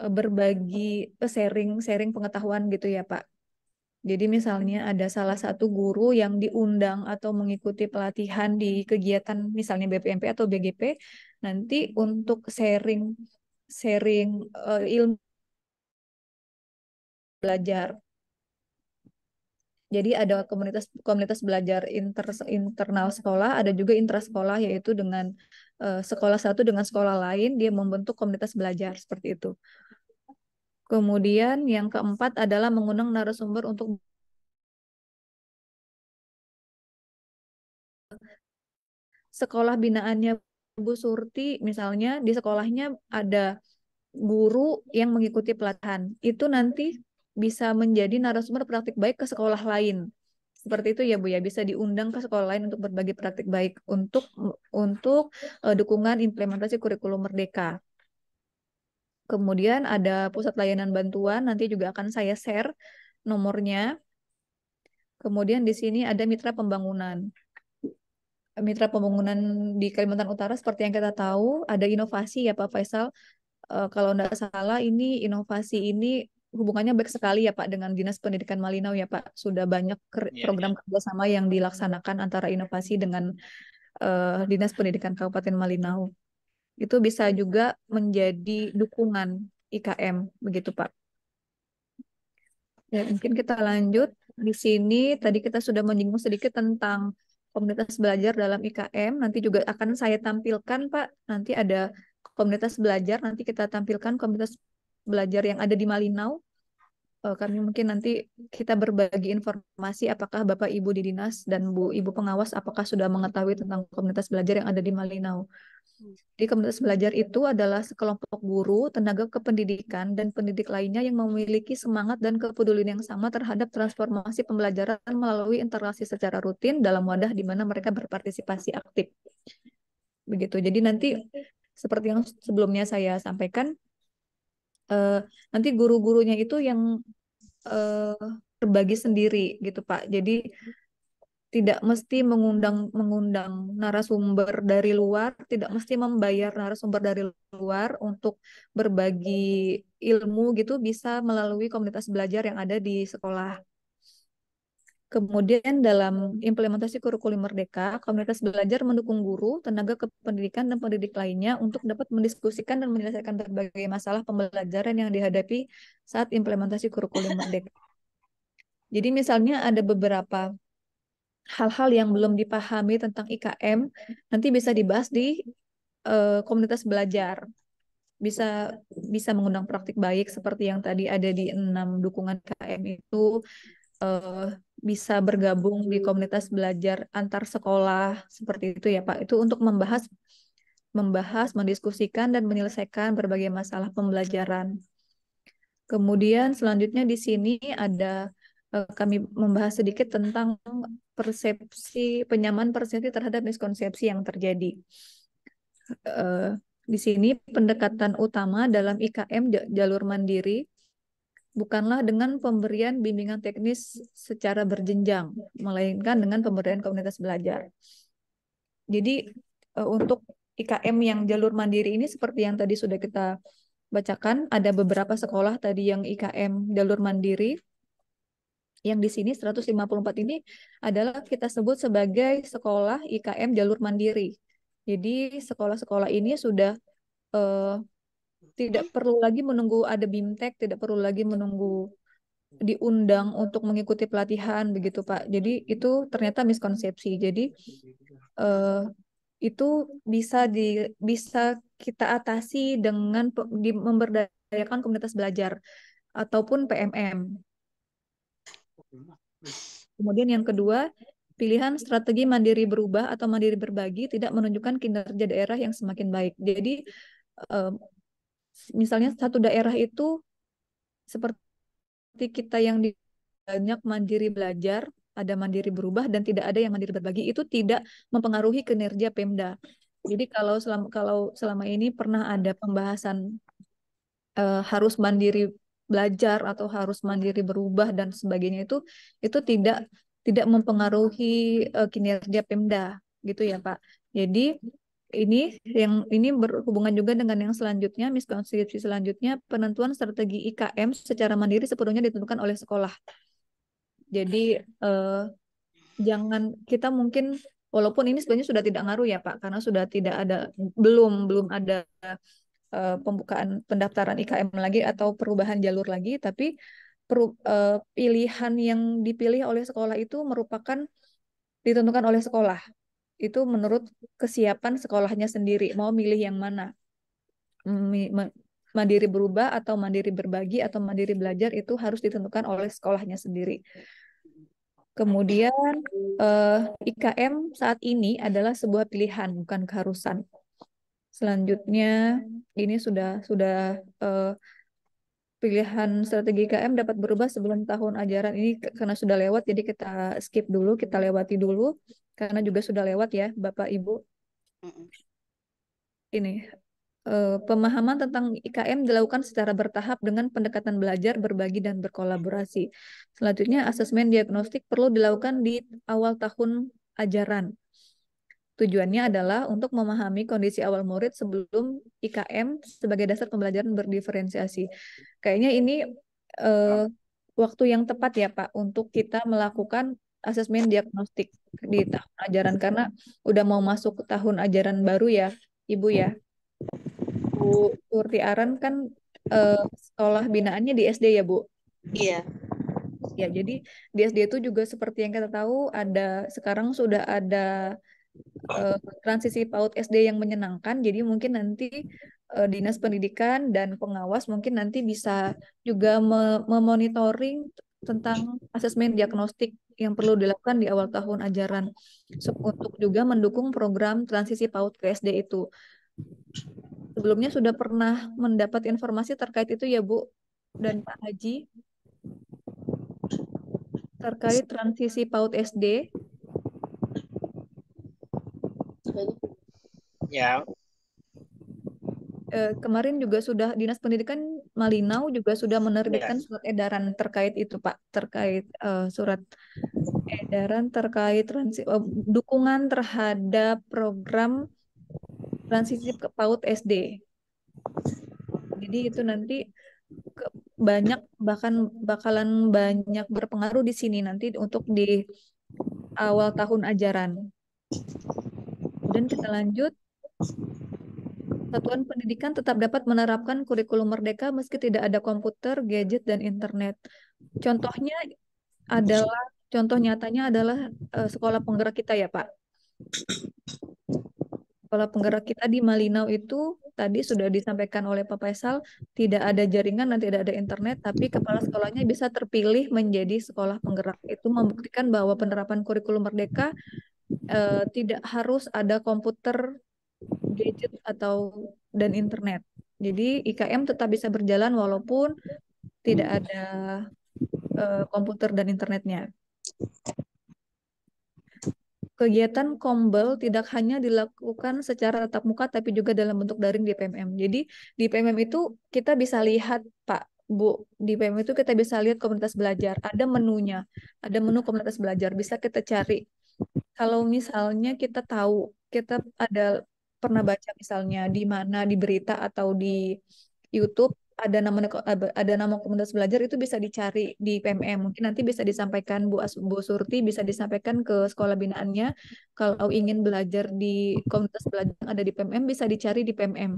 berbagi sharing pengetahuan gitu ya Pak. Jadi misalnya ada salah satu guru yang diundang atau mengikuti pelatihan di kegiatan misalnya BPMP atau BGP, nanti untuk sharing ilmu belajar. Jadi ada komunitas belajar internal sekolah, ada juga intrasekolah, yaitu dengan sekolah satu dengan sekolah lain dia membentuk komunitas belajar seperti itu. Kemudian yang keempat adalah mengundang narasumber untuk sekolah binaannya Bu Surti, misalnya di sekolahnya ada guru yang mengikuti pelatihan. Itu nanti bisa menjadi narasumber praktik baik ke sekolah lain. Seperti itu ya Bu ya, bisa diundang ke sekolah lain untuk berbagi praktik baik untuk dukungan implementasi kurikulum Merdeka. Kemudian ada pusat layanan bantuan, nanti juga akan saya share nomornya. Kemudian di sini ada mitra pembangunan. Mitra pembangunan di Kalimantan Utara seperti yang kita tahu ada inovasi ya Pak Faisal. Kalau tidak salah inovasi ini hubungannya baik sekali ya Pak dengan Dinas Pendidikan Malinau ya Pak. Sudah banyak program kerjasama yang dilaksanakan antara inovasi dengan Dinas Pendidikan Kabupaten Malinau. Itu bisa juga menjadi dukungan IKM begitu Pak. Ya, mungkin kita lanjut. Di sini tadi kita sudah menyinggung sedikit tentang komunitas belajar dalam IKM. Nanti juga akan saya tampilkan Pak. Nanti ada komunitas belajar, nanti kita tampilkan komunitas belajar yang ada di Malinau. Kami mungkin nanti kita berbagi informasi apakah Bapak Ibu di dinas dan Bu Ibu pengawas apakah sudah mengetahui tentang komunitas belajar yang ada di Malinau. Jadi komunitas belajar itu adalah sekelompok guru, tenaga kependidikan, dan pendidik lainnya yang memiliki semangat dan kepedulian yang sama terhadap transformasi pembelajaran melalui interaksi secara rutin dalam wadah di mana mereka berpartisipasi aktif. Begitu. Jadi nanti seperti yang sebelumnya saya sampaikan, nanti guru-gurunya itu yang berbagi sendiri gitu Pak. Jadi tidak mesti mengundang narasumber dari luar, tidak mesti membayar narasumber dari luar untuk berbagi ilmu gitu, bisa melalui komunitas belajar yang ada di sekolah. Kemudian dalam implementasi kurikulum Merdeka, komunitas belajar mendukung guru, tenaga kependidikan, dan pendidik lainnya untuk dapat mendiskusikan dan menyelesaikan berbagai masalah pembelajaran yang dihadapi saat implementasi kurikulum Merdeka. Jadi misalnya ada beberapa hal-hal yang belum dipahami tentang IKM, nanti bisa dibahas di komunitas belajar. Bisa mengundang praktik baik seperti yang tadi ada di 6 dukungan IKM itu, bisa bergabung di komunitas belajar antar sekolah seperti itu ya Pak. Itu untuk membahas, mendiskusikan dan menyelesaikan berbagai masalah pembelajaran. Kemudian selanjutnya di sini ada kami membahas sedikit tentang penyamaan persepsi terhadap miskonsepsi yang terjadi. Di sini pendekatan utama dalam IKM jalur mandiri bukanlah dengan pemberian bimbingan teknis secara berjenjang, melainkan dengan pemberdayaan komunitas belajar. Jadi untuk IKM yang jalur mandiri ini seperti yang tadi sudah kita bacakan, ada beberapa sekolah tadi yang IKM jalur mandiri. Yang di sini 154 ini adalah kita sebut sebagai sekolah IKM jalur mandiri. Jadi sekolah-sekolah ini sudah tidak perlu lagi menunggu ada BIMTEK, tidak perlu lagi menunggu diundang untuk mengikuti pelatihan begitu Pak. Jadi itu ternyata miskonsepsi. Jadi itu bisa kita atasi dengan memberdayakan komunitas belajar ataupun PMM. Kemudian yang kedua, pilihan strategi mandiri berubah atau mandiri berbagi tidak menunjukkan kinerja daerah yang semakin baik. Jadi misalnya satu daerah itu seperti kita yang di banyak mandiri belajar, ada mandiri berubah dan tidak ada yang mandiri berbagi, itu tidak mempengaruhi kinerja Pemda. Jadi kalau selama ini pernah ada pembahasan harus mandiri belajar atau harus mandiri berubah dan sebagainya, itu tidak mempengaruhi kinerja Pemda gitu ya Pak. Jadi ini berhubungan juga dengan yang selanjutnya, miskonsepsi selanjutnya, penentuan strategi IKM secara mandiri sepenuhnya ditentukan oleh sekolah. Jadi jangan kita mungkin, walaupun ini sebenarnya sudah tidak ngaruh ya Pak, karena sudah tidak ada, belum ada pembukaan pendaftaran IKM lagi atau perubahan jalur lagi, tapi pilihan yang dipilih oleh sekolah itu merupakan ditentukan oleh sekolah. Itu menurut kesiapan sekolahnya sendiri, mau milih yang mana. Mandiri berubah atau mandiri berbagi atau mandiri belajar itu harus ditentukan oleh sekolahnya sendiri. Kemudian IKM saat ini adalah sebuah pilihan, bukan keharusan. Selanjutnya ini sudah pilihan strategi IKM dapat berubah sebelum tahun ajaran ini karena sudah lewat, jadi kita skip dulu, kita lewati dulu karena juga sudah lewat ya Bapak Ibu. Ini pemahaman tentang IKM dilakukan secara bertahap dengan pendekatan belajar, berbagi, dan berkolaborasi. Selanjutnya, asesmen diagnostik perlu dilakukan di awal tahun ajaran. Tujuannya adalah untuk memahami kondisi awal murid sebelum IKM sebagai dasar pembelajaran berdiferensiasi. Kayaknya ini waktu yang tepat ya Pak untuk kita melakukan asesmen diagnostik di tahun ajaran karena udah mau masuk ke tahun ajaran baru ya Ibu ya. Bu Surti Aran kan sekolah binaannya di SD ya Bu? Iya. Ya, jadi di SD itu juga seperti yang kita tahu sekarang sudah ada transisi PAUD SD yang menyenangkan. Jadi mungkin nanti Dinas Pendidikan dan pengawas mungkin nanti bisa juga memonitoring tentang asesmen diagnostik yang perlu dilakukan di awal tahun ajaran untuk juga mendukung program transisi PAUD ke SD itu. Sebelumnya sudah pernah mendapat informasi terkait itu ya Bu dan Pak Haji terkait transisi PAUD SD? Ya. Kemarin juga sudah Dinas Pendidikan Malinau juga sudah menerbitkan surat edaran terkait itu Pak, terkait surat edaran terkait dukungan terhadap program transisi ke PAUD SD. Jadi itu nanti bahkan bakalan banyak berpengaruh di sini nanti untuk di awal tahun ajaran. Kemudian kita lanjut. Satuan pendidikan tetap dapat menerapkan kurikulum merdeka meski tidak ada komputer, gadget, dan internet. Contoh nyatanya adalah sekolah penggerak kita ya Pak. Sekolah penggerak kita di Malinau itu tadi sudah disampaikan oleh Pak Faisal, tidak ada jaringan dan tidak ada internet, tapi kepala sekolahnya bisa terpilih menjadi sekolah penggerak. Itu membuktikan bahwa penerapan kurikulum merdeka tidak harus ada komputer, gadget dan internet. Jadi IKM tetap bisa berjalan walaupun tidak ada komputer dan internetnya. Kegiatan Kombel tidak hanya dilakukan secara tatap muka tapi juga dalam bentuk daring di PMM. Jadi di PMM itu kita bisa lihat Pak, Bu, di PMM itu kita bisa lihat komunitas belajar. Ada menunya, ada menu komunitas belajar. Bisa kita cari. Kalau misalnya kita tahu, kita pernah baca misalnya di mana di berita atau di YouTube ada nama komunitas belajar itu bisa dicari di PMM. Mungkin nanti bisa disampaikan Bu Surti bisa disampaikan ke sekolah binaannya kalau ingin belajar di komunitas belajar yang ada di PMM bisa dicari di PMM.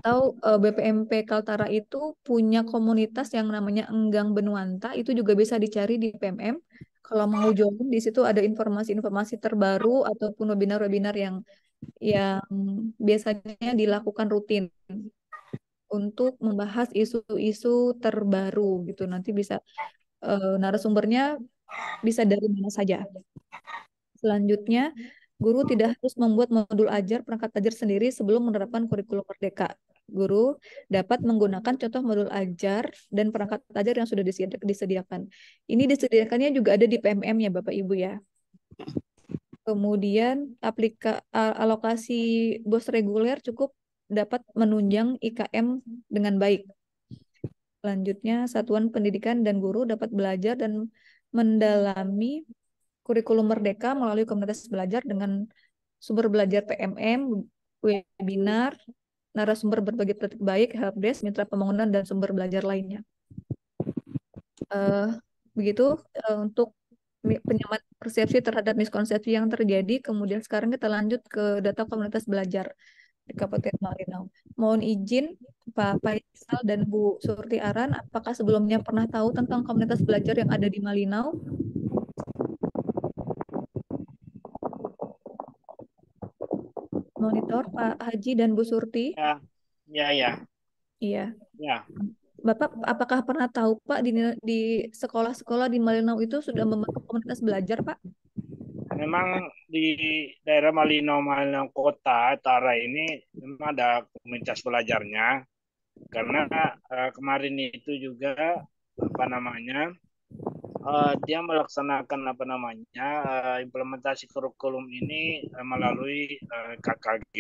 Atau BPMP Kaltara itu punya komunitas yang namanya Enggang Benuanta itu juga bisa dicari di PMM. Kalau mau join di situ ada informasi-informasi terbaru ataupun webinar-webinar yang biasanya dilakukan rutin untuk membahas isu-isu terbaru gitu. Nanti bisa narasumbernya bisa dari mana saja. Selanjutnya, guru tidak harus membuat modul ajar perangkat ajar sendiri sebelum menerapkan kurikulum merdeka. Guru dapat menggunakan contoh modul ajar dan perangkat ajar yang sudah disediakan. Ini disediakannya juga ada di PMM ya Bapak Ibu ya. Kemudian alokasi BOS reguler cukup dapat menunjang IKM dengan baik. Selanjutnya, satuan pendidikan dan guru dapat belajar dan mendalami kurikulum merdeka melalui komunitas belajar dengan sumber belajar PMM, webinar, narasumber berbagi praktik baik, helpdesk, mitra pembangunan, dan sumber belajar lainnya. Begitu untuk penyamaan persepsi terhadap miskonsepsi yang terjadi. Kemudian sekarang kita lanjut ke data komunitas belajar di Kabupaten Malinau. Mohon izin Pak Faisal dan Bu Surti Aran, apakah sebelumnya pernah tahu tentang komunitas belajar yang ada di Malinau? Monitor Pak Haji dan Bu Surti? Ya. Iya. Bapak apakah pernah tahu Pak di sekolah-sekolah di Malinau itu sudah membentuk komunitas belajar Pak? Memang di daerah Malinau Kota Utara ini memang ada komunitas belajarnya karena kemarin itu juga dia melaksanakan implementasi kurikulum ini melalui KKG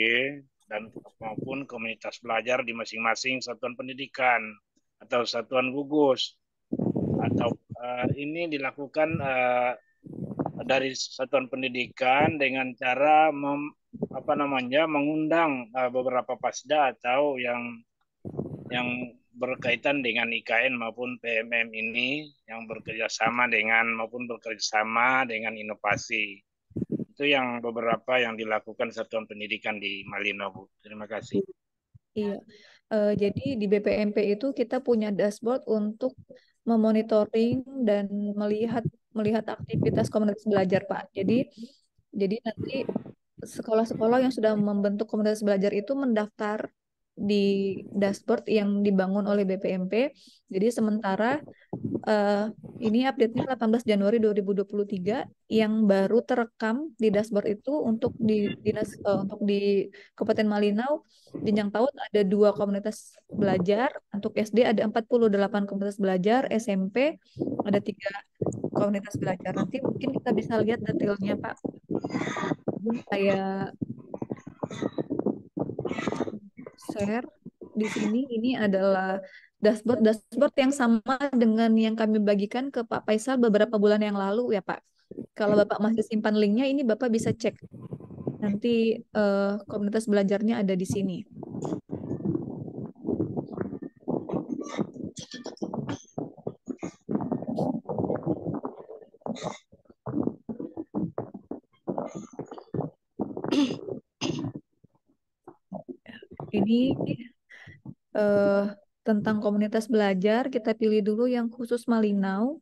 dan maupun komunitas belajar di masing-masing satuan pendidikan atau satuan gugus atau ini dilakukan dari satuan pendidikan dengan cara mengundang beberapa pasda atau yang berkaitan dengan IKN maupun PMM ini yang bekerjasama dengan inovasi. Itu yang beberapa yang dilakukan satuan pendidikan di Malinau, Bu. Terima kasih. Iya. Jadi di BPMP itu kita punya dashboard untuk memonitoring dan melihat aktivitas komunitas belajar, Pak. Jadi nanti sekolah-sekolah yang sudah membentuk komunitas belajar itu mendaftar di dashboard yang dibangun oleh BPMP. Jadi sementara ini update-nya 18 Januari 2023 yang baru terekam di dashboard itu untuk di Kabupaten Malinau jenjang PAUD ada 2 komunitas belajar, untuk SD ada 48 komunitas belajar, SMP ada 3 komunitas belajar. Nanti mungkin kita bisa lihat detailnya Pak. Saya share di sini. Ini adalah dashboard yang sama dengan yang kami bagikan ke Pak Faisal beberapa bulan yang lalu ya Pak. Kalau Bapak masih simpan linknya, ini Bapak bisa cek. Nanti komunitas belajarnya ada di sini. Ini tentang komunitas belajar, kita pilih dulu yang khusus Malinau,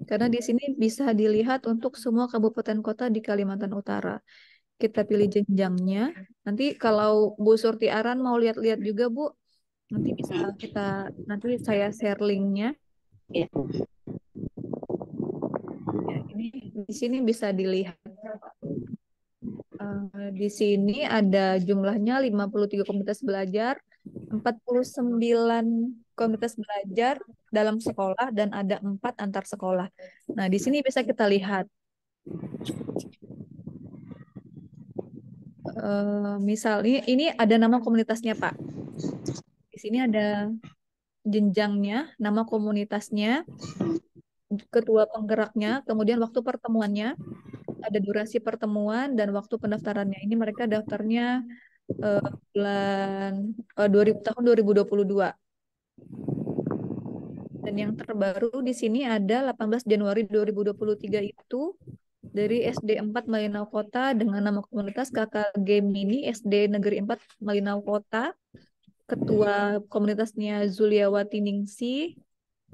karena di sini bisa dilihat untuk semua kabupaten kota di Kalimantan Utara. Kita pilih jenjangnya. Nanti kalau Bu Surti Aran mau lihat-lihat juga, Bu, nanti bisa nanti saya share linknya. Iya. Ya, ini di sini bisa dilihat. Di sini ada jumlahnya 53 komunitas belajar, 49 komunitas belajar dalam sekolah, dan ada 4 antar sekolah. Nah, di sini bisa kita lihat. Misalnya ini ada nama komunitasnya, Pak. Di sini ada jenjangnya, nama komunitasnya, ketua penggeraknya, kemudian waktu pertemuannya, ada durasi pertemuan dan waktu pendaftarannya. Ini mereka daftarnya tahun 2022. Dan yang terbaru di sini ada 18 Januari 2023 itu dari SD 4 Malinau Kota dengan nama komunitas KKG Mini SD Negeri 4 Malinau Kota. Ketua komunitasnya Zuliawati Ningsi.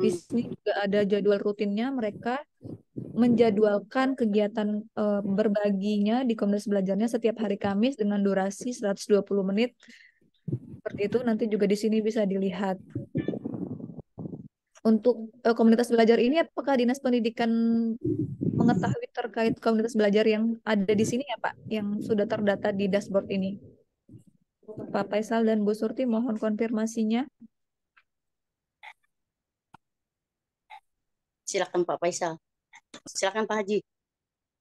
Di sini juga ada jadwal rutinnya, mereka menjadwalkan kegiatan berbaginya di komunitas belajarnya setiap hari Kamis dengan durasi 120 menit. Seperti itu nanti juga di sini bisa dilihat. Untuk komunitas belajar ini, apakah Dinas Pendidikan mengetahui terkait komunitas belajar yang ada di sini ya, Pak, yang sudah terdata di dashboard ini? Pak Faisal dan Bu Surti, mohon konfirmasinya. Silakan Pak Faisal. Silakan Pak Haji.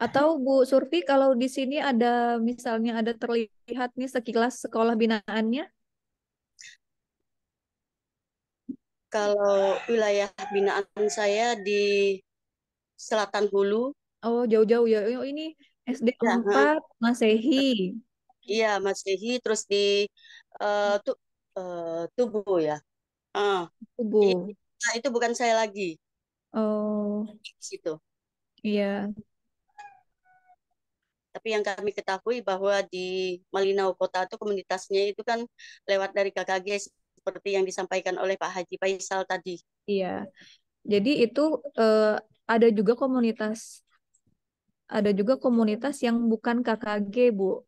Atau Bu Surti, kalau di sini ada misalnya ada terlihat nih sekilas sekolah binaannya? Kalau wilayah binaan saya di Selatan Hulu. Oh, jauh-jauh ya. Oh, ini SD 4 Masehi. Iya, Masehi, terus di Tugu ya. Tugu. Nah, itu bukan saya lagi. Oh. Di situ. Iya. Tapi yang kami ketahui bahwa di Malinau Kota itu komunitasnya itu kan lewat dari KKG seperti yang disampaikan oleh Pak Haji Faisal tadi. Iya. Jadi itu ada juga komunitas yang bukan KKG, Bu.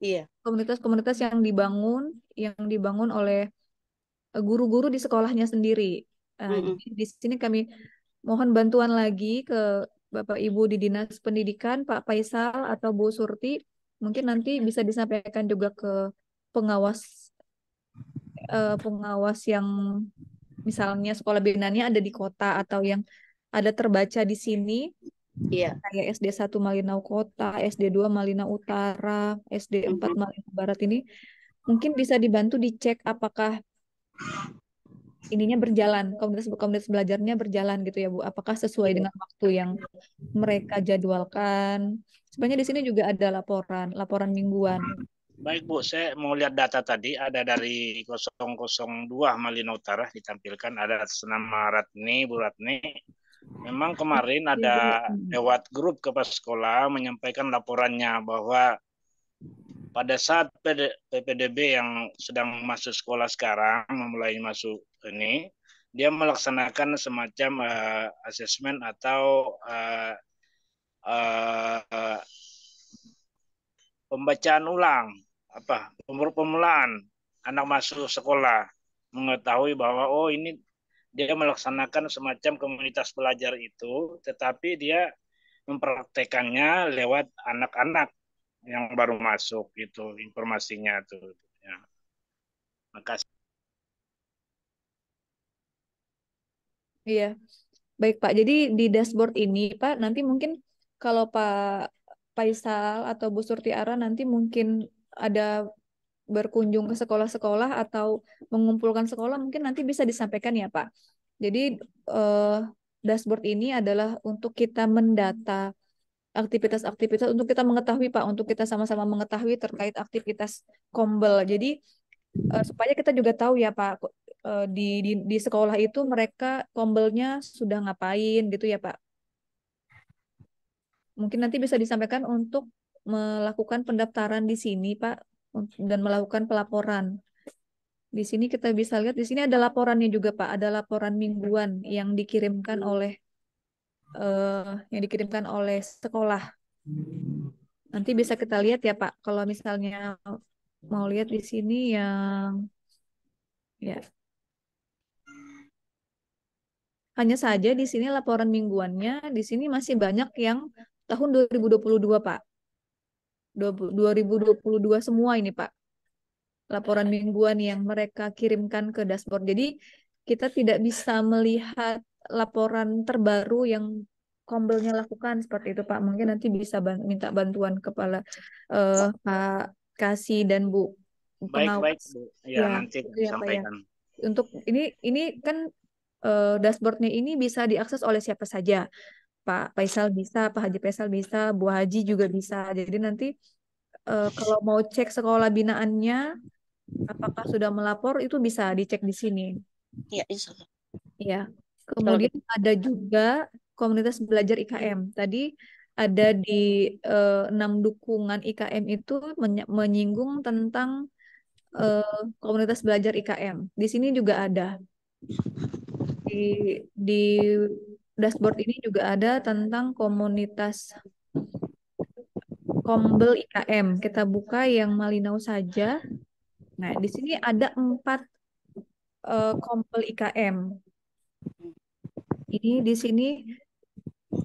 Iya. Komunitas-komunitas yang dibangun oleh guru-guru di sekolahnya sendiri. Di sini kami mohon bantuan lagi ke Bapak Ibu di Dinas Pendidikan, Pak Faisal atau Bu Surti, mungkin nanti bisa disampaikan juga ke pengawas yang misalnya sekolah binaannya ada di kota atau yang ada terbaca di sini. Iya. Kayak SD 1 Malinau Kota, SD 2 Malinau Utara, SD 4 Malinau Barat ini mungkin bisa dibantu dicek apakah ininya berjalan, komunitas belajarnya berjalan gitu ya Bu. Apakah sesuai dengan waktu yang mereka jadwalkan? Sebenarnya di sini juga ada laporan mingguan. Baik Bu, saya mau lihat data tadi, ada dari 002 Malinau Utara ditampilkan, ada atas nama Ratni, Bu Ratni. Memang kemarin ada lewat grup kepala sekolah menyampaikan laporannya bahwa pada saat PPDB yang sedang masuk sekolah sekarang, memulai masuk ini, dia melaksanakan semacam asesmen atau pembacaan ulang, pemulaan anak masuk sekolah, mengetahui bahwa oh ini dia melaksanakan semacam komunitas belajar itu, tetapi dia mempraktekannya lewat anak-anak yang baru masuk gitu informasinya tuh. Ya. Makasih. Iya, baik Pak. Jadi di dashboard ini Pak, nanti mungkin kalau Pak Faisal atau Bu Surti Ara nanti mungkin ada berkunjung ke sekolah-sekolah atau mengumpulkan sekolah, mungkin nanti bisa disampaikan ya Pak. Jadi dashboard ini adalah untuk kita mendata aktivitas-aktivitas, untuk kita mengetahui Pak, untuk kita sama-sama mengetahui terkait aktivitas Kombel. Jadi supaya kita juga tahu ya Pak, di sekolah itu mereka Kombelnya sudah ngapain gitu ya Pak. mungkin nanti bisa disampaikan untuk melakukan pendaftaran di sini, Pak, dan melakukan pelaporan. Di sini kita bisa lihat, di sini ada laporannya juga, Pak. Ada laporan mingguan yang dikirimkan oleh sekolah. Nanti bisa kita lihat ya, Pak. Kalau misalnya mau lihat di sini yang ya. Hanya saja di sini laporan mingguannya di sini masih banyak yang tahun 2022, Pak. 2022 semua ini, Pak. Laporan mingguan yang mereka kirimkan ke dashboard. Jadi kita tidak bisa melihat laporan terbaru yang Kombelnya lakukan seperti itu, Pak. Mungkin nanti bisa minta bantuan kepala Pak Kasih dan Bu Baik, pengawas. Bu. Ya, Ya, nanti itu ya, Pak ya. sampaikan. Untuk ini kan dashboardnya ini bisa diakses oleh siapa saja. Pak Faisal bisa, Pak Haji Faisal bisa, Bu Haji juga bisa. Jadi nanti kalau mau cek sekolah binaannya, apakah sudah melapor, itu bisa dicek di sini. Iya, insya Allah. Ya. Kemudian ada juga komunitas belajar IKM. Tadi ada di 6 dukungan IKM itu menyinggung tentang komunitas belajar IKM. Di sini juga ada. Di dashboard ini juga ada tentang komunitas Kombel IKM. Kita buka yang Malinau saja. Nah, di sini ada 4 Kombel IKM. Ini di sini,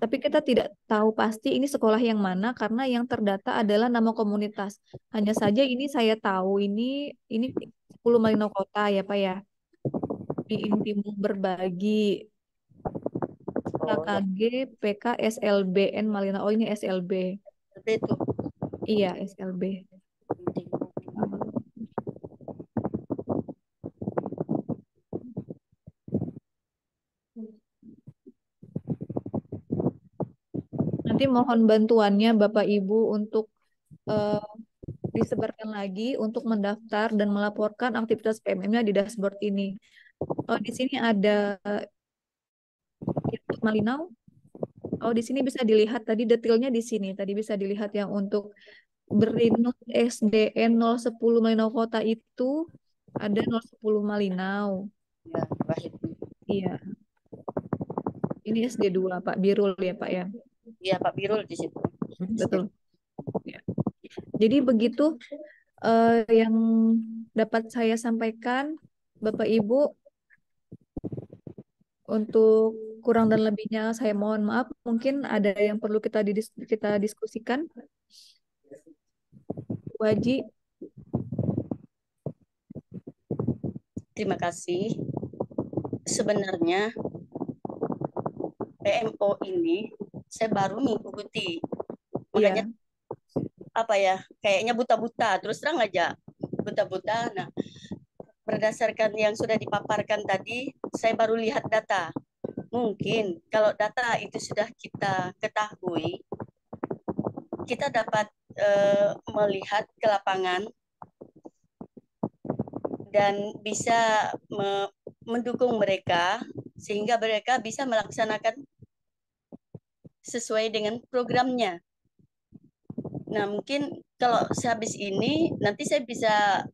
tapi kita tidak tahu pasti ini sekolah yang mana karena yang terdata adalah nama komunitas. Hanya saja ini saya tahu ini 10 Malinau Kota ya, Pak ya. Di Intimu Berbagi. KKG PK SLBN Malina. Oh, ini SLB. Itu. Iya, SLB. Nanti mohon bantuannya Bapak Ibu untuk disebarkan lagi untuk mendaftar dan melaporkan aktivitas PMM-nya di dashboard ini. Oh, di sini ada Malinau. Oh, di sini bisa dilihat tadi detailnya di sini. Tadi bisa dilihat yang untuk Berinus SDN 010 Malinau Kota itu ada 010 Malinau. Ya, Wahid. Iya. Ini SD2, Pak Birul ya, Pak ya. Iya, Pak Birul di situ. Betul. Ya. Jadi begitu yang dapat saya sampaikan, Bapak Ibu. Untuk kurang dan lebihnya saya mohon maaf. Mungkin ada yang perlu kita diskusikan. Bu Haji. Terima kasih. Sebenarnya PMO ini saya baru mengikuti. Makanya apa ya, kayaknya buta-buta, terus terang aja buta-buta. Nah, berdasarkan yang sudah dipaparkan tadi, saya baru lihat data. Mungkin kalau data itu sudah kita ketahui, kita dapat melihat ke lapangan dan bisa mendukung mereka sehingga mereka bisa melaksanakan sesuai dengan programnya. Nah, mungkin kalau sehabis ini nanti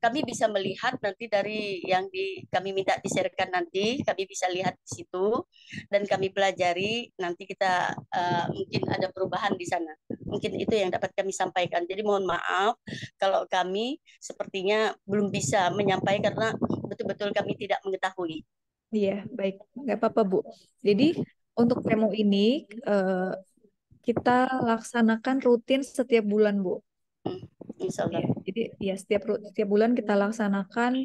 kami bisa melihat nanti dari yang kami minta di-share-kan nanti, kami bisa lihat di situ dan kami pelajari, nanti kita mungkin ada perubahan di sana. Mungkin itu yang dapat kami sampaikan. Jadi mohon maaf kalau kami sepertinya belum bisa menyampaikan karena betul-betul kami tidak mengetahui. Iya, baik. Nggak apa-apa, Bu. Jadi untuk PMO ini kita laksanakan rutin setiap bulan, Bu. Insya Allah. Ya, jadi ya setiap bulan kita laksanakan.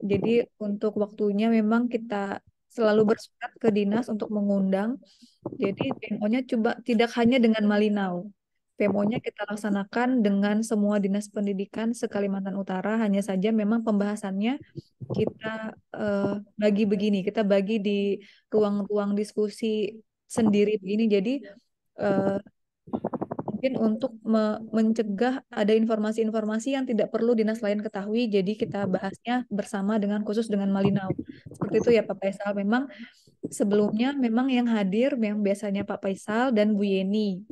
Jadi untuk waktunya memang kita selalu bersurat ke dinas untuk mengundang. Jadi PMO-nya coba tidak hanya dengan Malinau. PMO-nya kita laksanakan dengan semua dinas pendidikan se-Kalimantan Utara. Hanya saja memang pembahasannya kita bagi begini. Kita bagi di ruang-ruang diskusi sendiri begini. Jadi mungkin untuk mencegah ada informasi-informasi yang tidak perlu dinas lain ketahui, jadi kita bahasnya bersama dengan khusus dengan Malinau. Seperti itu ya Pak Faisal. Memang sebelumnya memang yang hadir yang biasanya Pak Faisal dan Bu Yeni.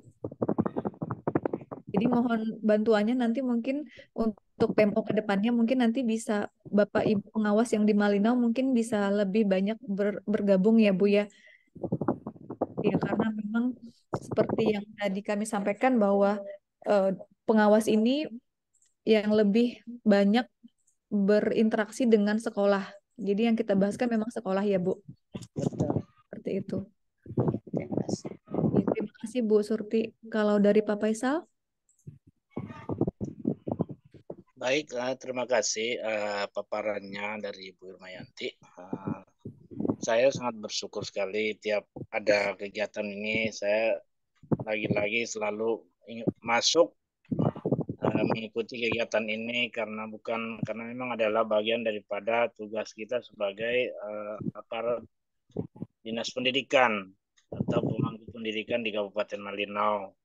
Jadi mohon bantuannya nanti mungkin untuk PMO ke depannya mungkin nanti bisa Bapak Ibu pengawas yang di Malinau mungkin bisa lebih banyak bergabung ya Bu ya. Ya karena memang seperti yang tadi kami sampaikan bahwa pengawas ini yang lebih banyak berinteraksi dengan sekolah. Jadi yang kita bahas kan memang sekolah ya Bu. Betul. Seperti itu. Terima kasih. Ya, terima kasih Bu Surti. Kalau dari Pak Faisal? Baik, terima kasih paparannya dari Ibu Irmayanti. Saya sangat bersyukur sekali tiap ada kegiatan ini, saya lagi-lagi selalu masuk mengikuti kegiatan ini karena memang adalah bagian daripada tugas kita sebagai aparat dinas pendidikan atau pemangku pendidikan di Kabupaten Malinau.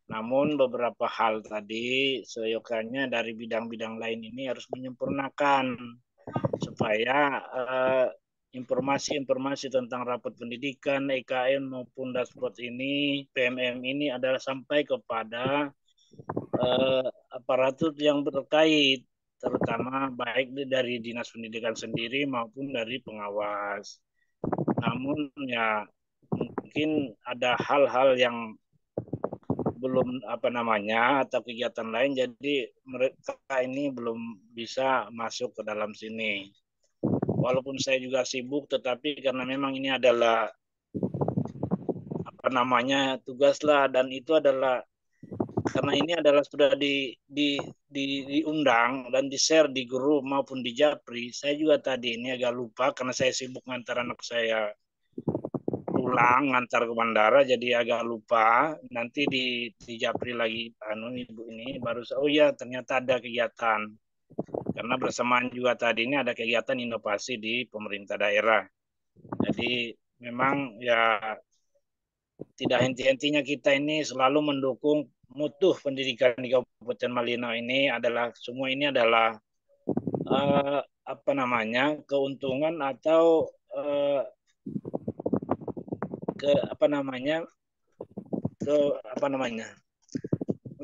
Namun beberapa hal tadi seyogyanya dari bidang-bidang lain ini harus menyempurnakan supaya informasi-informasi tentang rapat pendidikan, EKM maupun dashboard ini, PMM ini adalah sampai kepada aparatur yang terkait, terutama baik dari dinas pendidikan sendiri maupun dari pengawas. Namun ya mungkin ada hal-hal yang belum atau kegiatan lain, jadi mereka ini belum bisa masuk ke dalam sini. Walaupun saya juga sibuk, tetapi karena memang ini adalah tugas lah, dan itu adalah karena ini adalah sudah diundang dan di-share di grup maupun di Japri. Saya juga tadi ini agak lupa karena saya sibuk ngantar anak saya pulang, ngantar ke bandara, jadi agak lupa. Nanti di Japri lagi ibu ini baru oh ya ternyata ada kegiatan. Karena bersamaan juga tadi ini ada kegiatan inovasi di pemerintah daerah. Jadi memang ya tidak henti-hentinya kita ini selalu mendukung mutu pendidikan di Kabupaten Malinau ini adalah semua ini adalah keuntungan atau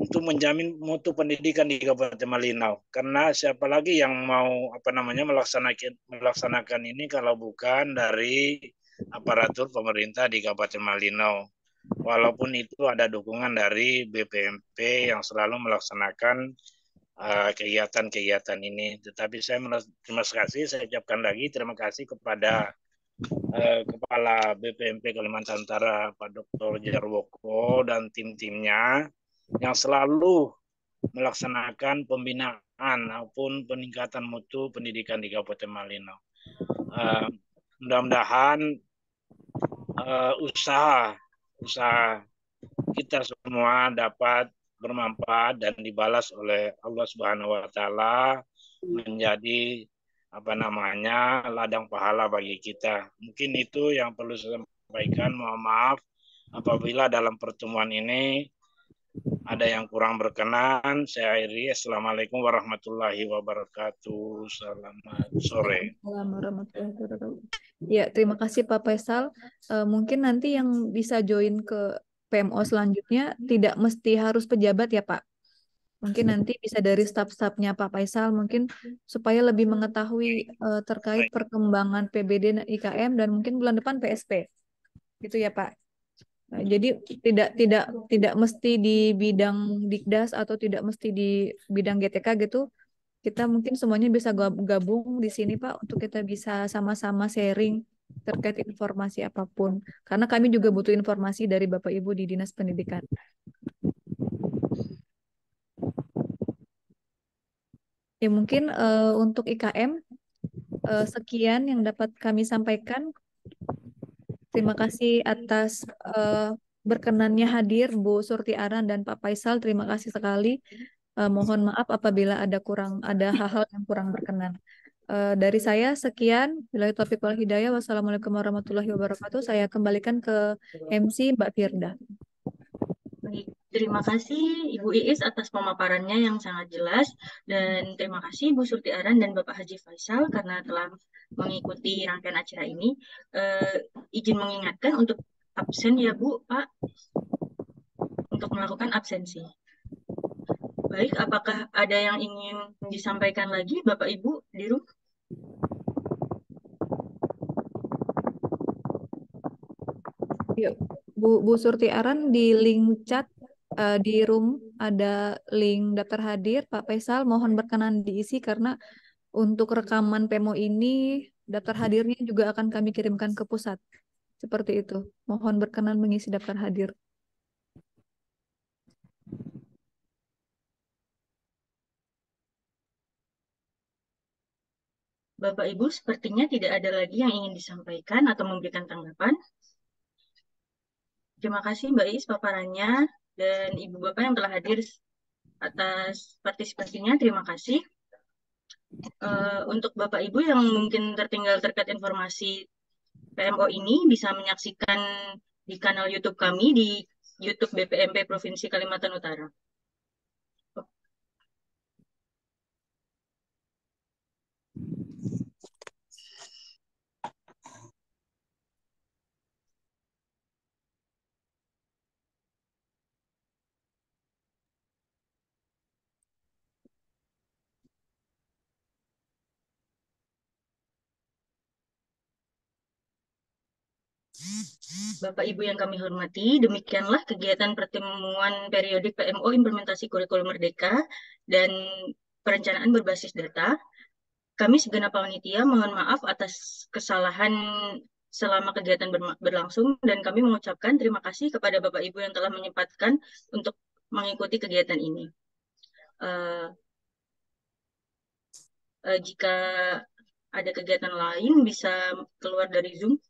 untuk menjamin mutu pendidikan di Kabupaten Malinau. Karena siapa lagi yang mau melaksanakan ini kalau bukan dari aparatur pemerintah di Kabupaten Malinau. Walaupun itu ada dukungan dari BPMP yang selalu melaksanakan kegiatan-kegiatan ini. Tetapi terima kasih, saya ucapkan lagi terima kasih kepada Kepala BPMP Kalimantan Utara Pak Dr. Jarwoko dan tim-timnya yang selalu melaksanakan pembinaan maupun peningkatan mutu pendidikan di Kabupaten Malinau. Mudah-mudahan usaha kita semua dapat bermanfaat dan dibalas oleh Allah Subhanahu wa taala menjadi ladang pahala bagi kita. Mungkin itu yang perlu saya sampaikan. Mohon maaf apabila dalam pertemuan ini ada yang kurang berkenan. Saya akhiri. Assalamualaikum warahmatullahi wabarakatuh. Selamat sore. Ya, terima kasih Pak Faisal. Mungkin nanti yang bisa join ke PMO selanjutnya tidak mesti harus pejabat ya Pak. Mungkin nanti bisa dari staf-stafnya Pak Faisal mungkin supaya lebih mengetahui terkait perkembangan PBD dan IKM dan mungkin bulan depan PSP. Gitu ya Pak. Nah, jadi tidak mesti di bidang Dikdas atau tidak mesti di bidang GTK gitu. Kita mungkin semuanya bisa gabung di sini Pak untuk kita bisa sama-sama sharing terkait informasi apapun. Karena kami juga butuh informasi dari Bapak Ibu di Dinas Pendidikan. Ya mungkin untuk IKM sekian yang dapat kami sampaikan. Terima kasih atas berkenannya hadir Bu Surti Aran dan Pak Faisal. Terima kasih sekali. Mohon maaf apabila ada hal-hal yang kurang berkenan. Dari saya sekian. Billahi taufiq wal hidayah. Wassalamualaikum warahmatullahi wabarakatuh. Saya kembalikan ke MC Mbak Firda. Baik, terima kasih Ibu Iis atas pemaparannya yang sangat jelas, dan terima kasih Bu Surti Aran dan Bapak Haji Faisal karena telah mengikuti rangkaian acara ini. Izin mengingatkan untuk absen ya Bu, Pak, untuk melakukan absensi. Baik, apakah ada yang ingin disampaikan lagi, Bapak Ibu di room? Yuk, Bu Surti Aran di link chat di room ada link daftar hadir. Pak Faisal mohon berkenan diisi karena untuk rekaman PEMO ini daftar hadirnya juga akan kami kirimkan ke pusat. Seperti itu. Mohon berkenan mengisi daftar hadir. Bapak Ibu, sepertinya tidak ada lagi yang ingin disampaikan atau memberikan tanggapan. Terima kasih Mbak Is paparannya dan Ibu Bapak yang telah hadir atas partisipasinya. Terima kasih. Untuk Bapak Ibu yang mungkin tertinggal terkait informasi PMO ini bisa menyaksikan di kanal YouTube kami di YouTube BPMP Provinsi Kalimantan Utara. Bapak Ibu yang kami hormati, demikianlah kegiatan pertemuan periodik PMO implementasi kurikulum merdeka dan perencanaan berbasis data. Kami segenap panitia mohon maaf atas kesalahan selama kegiatan berlangsung dan kami mengucapkan terima kasih kepada Bapak Ibu yang telah menyempatkan untuk mengikuti kegiatan ini. Jika ada kegiatan lain bisa keluar dari Zoom.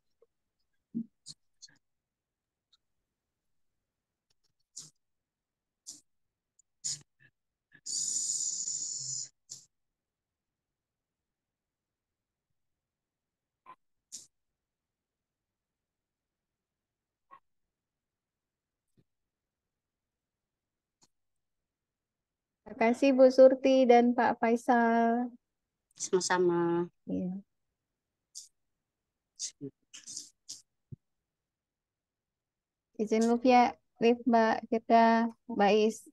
Terima kasih Bu Surti dan Pak Faisal. Sama-sama. Iya. Izin live ya, live Mbak kita, Mbak Is.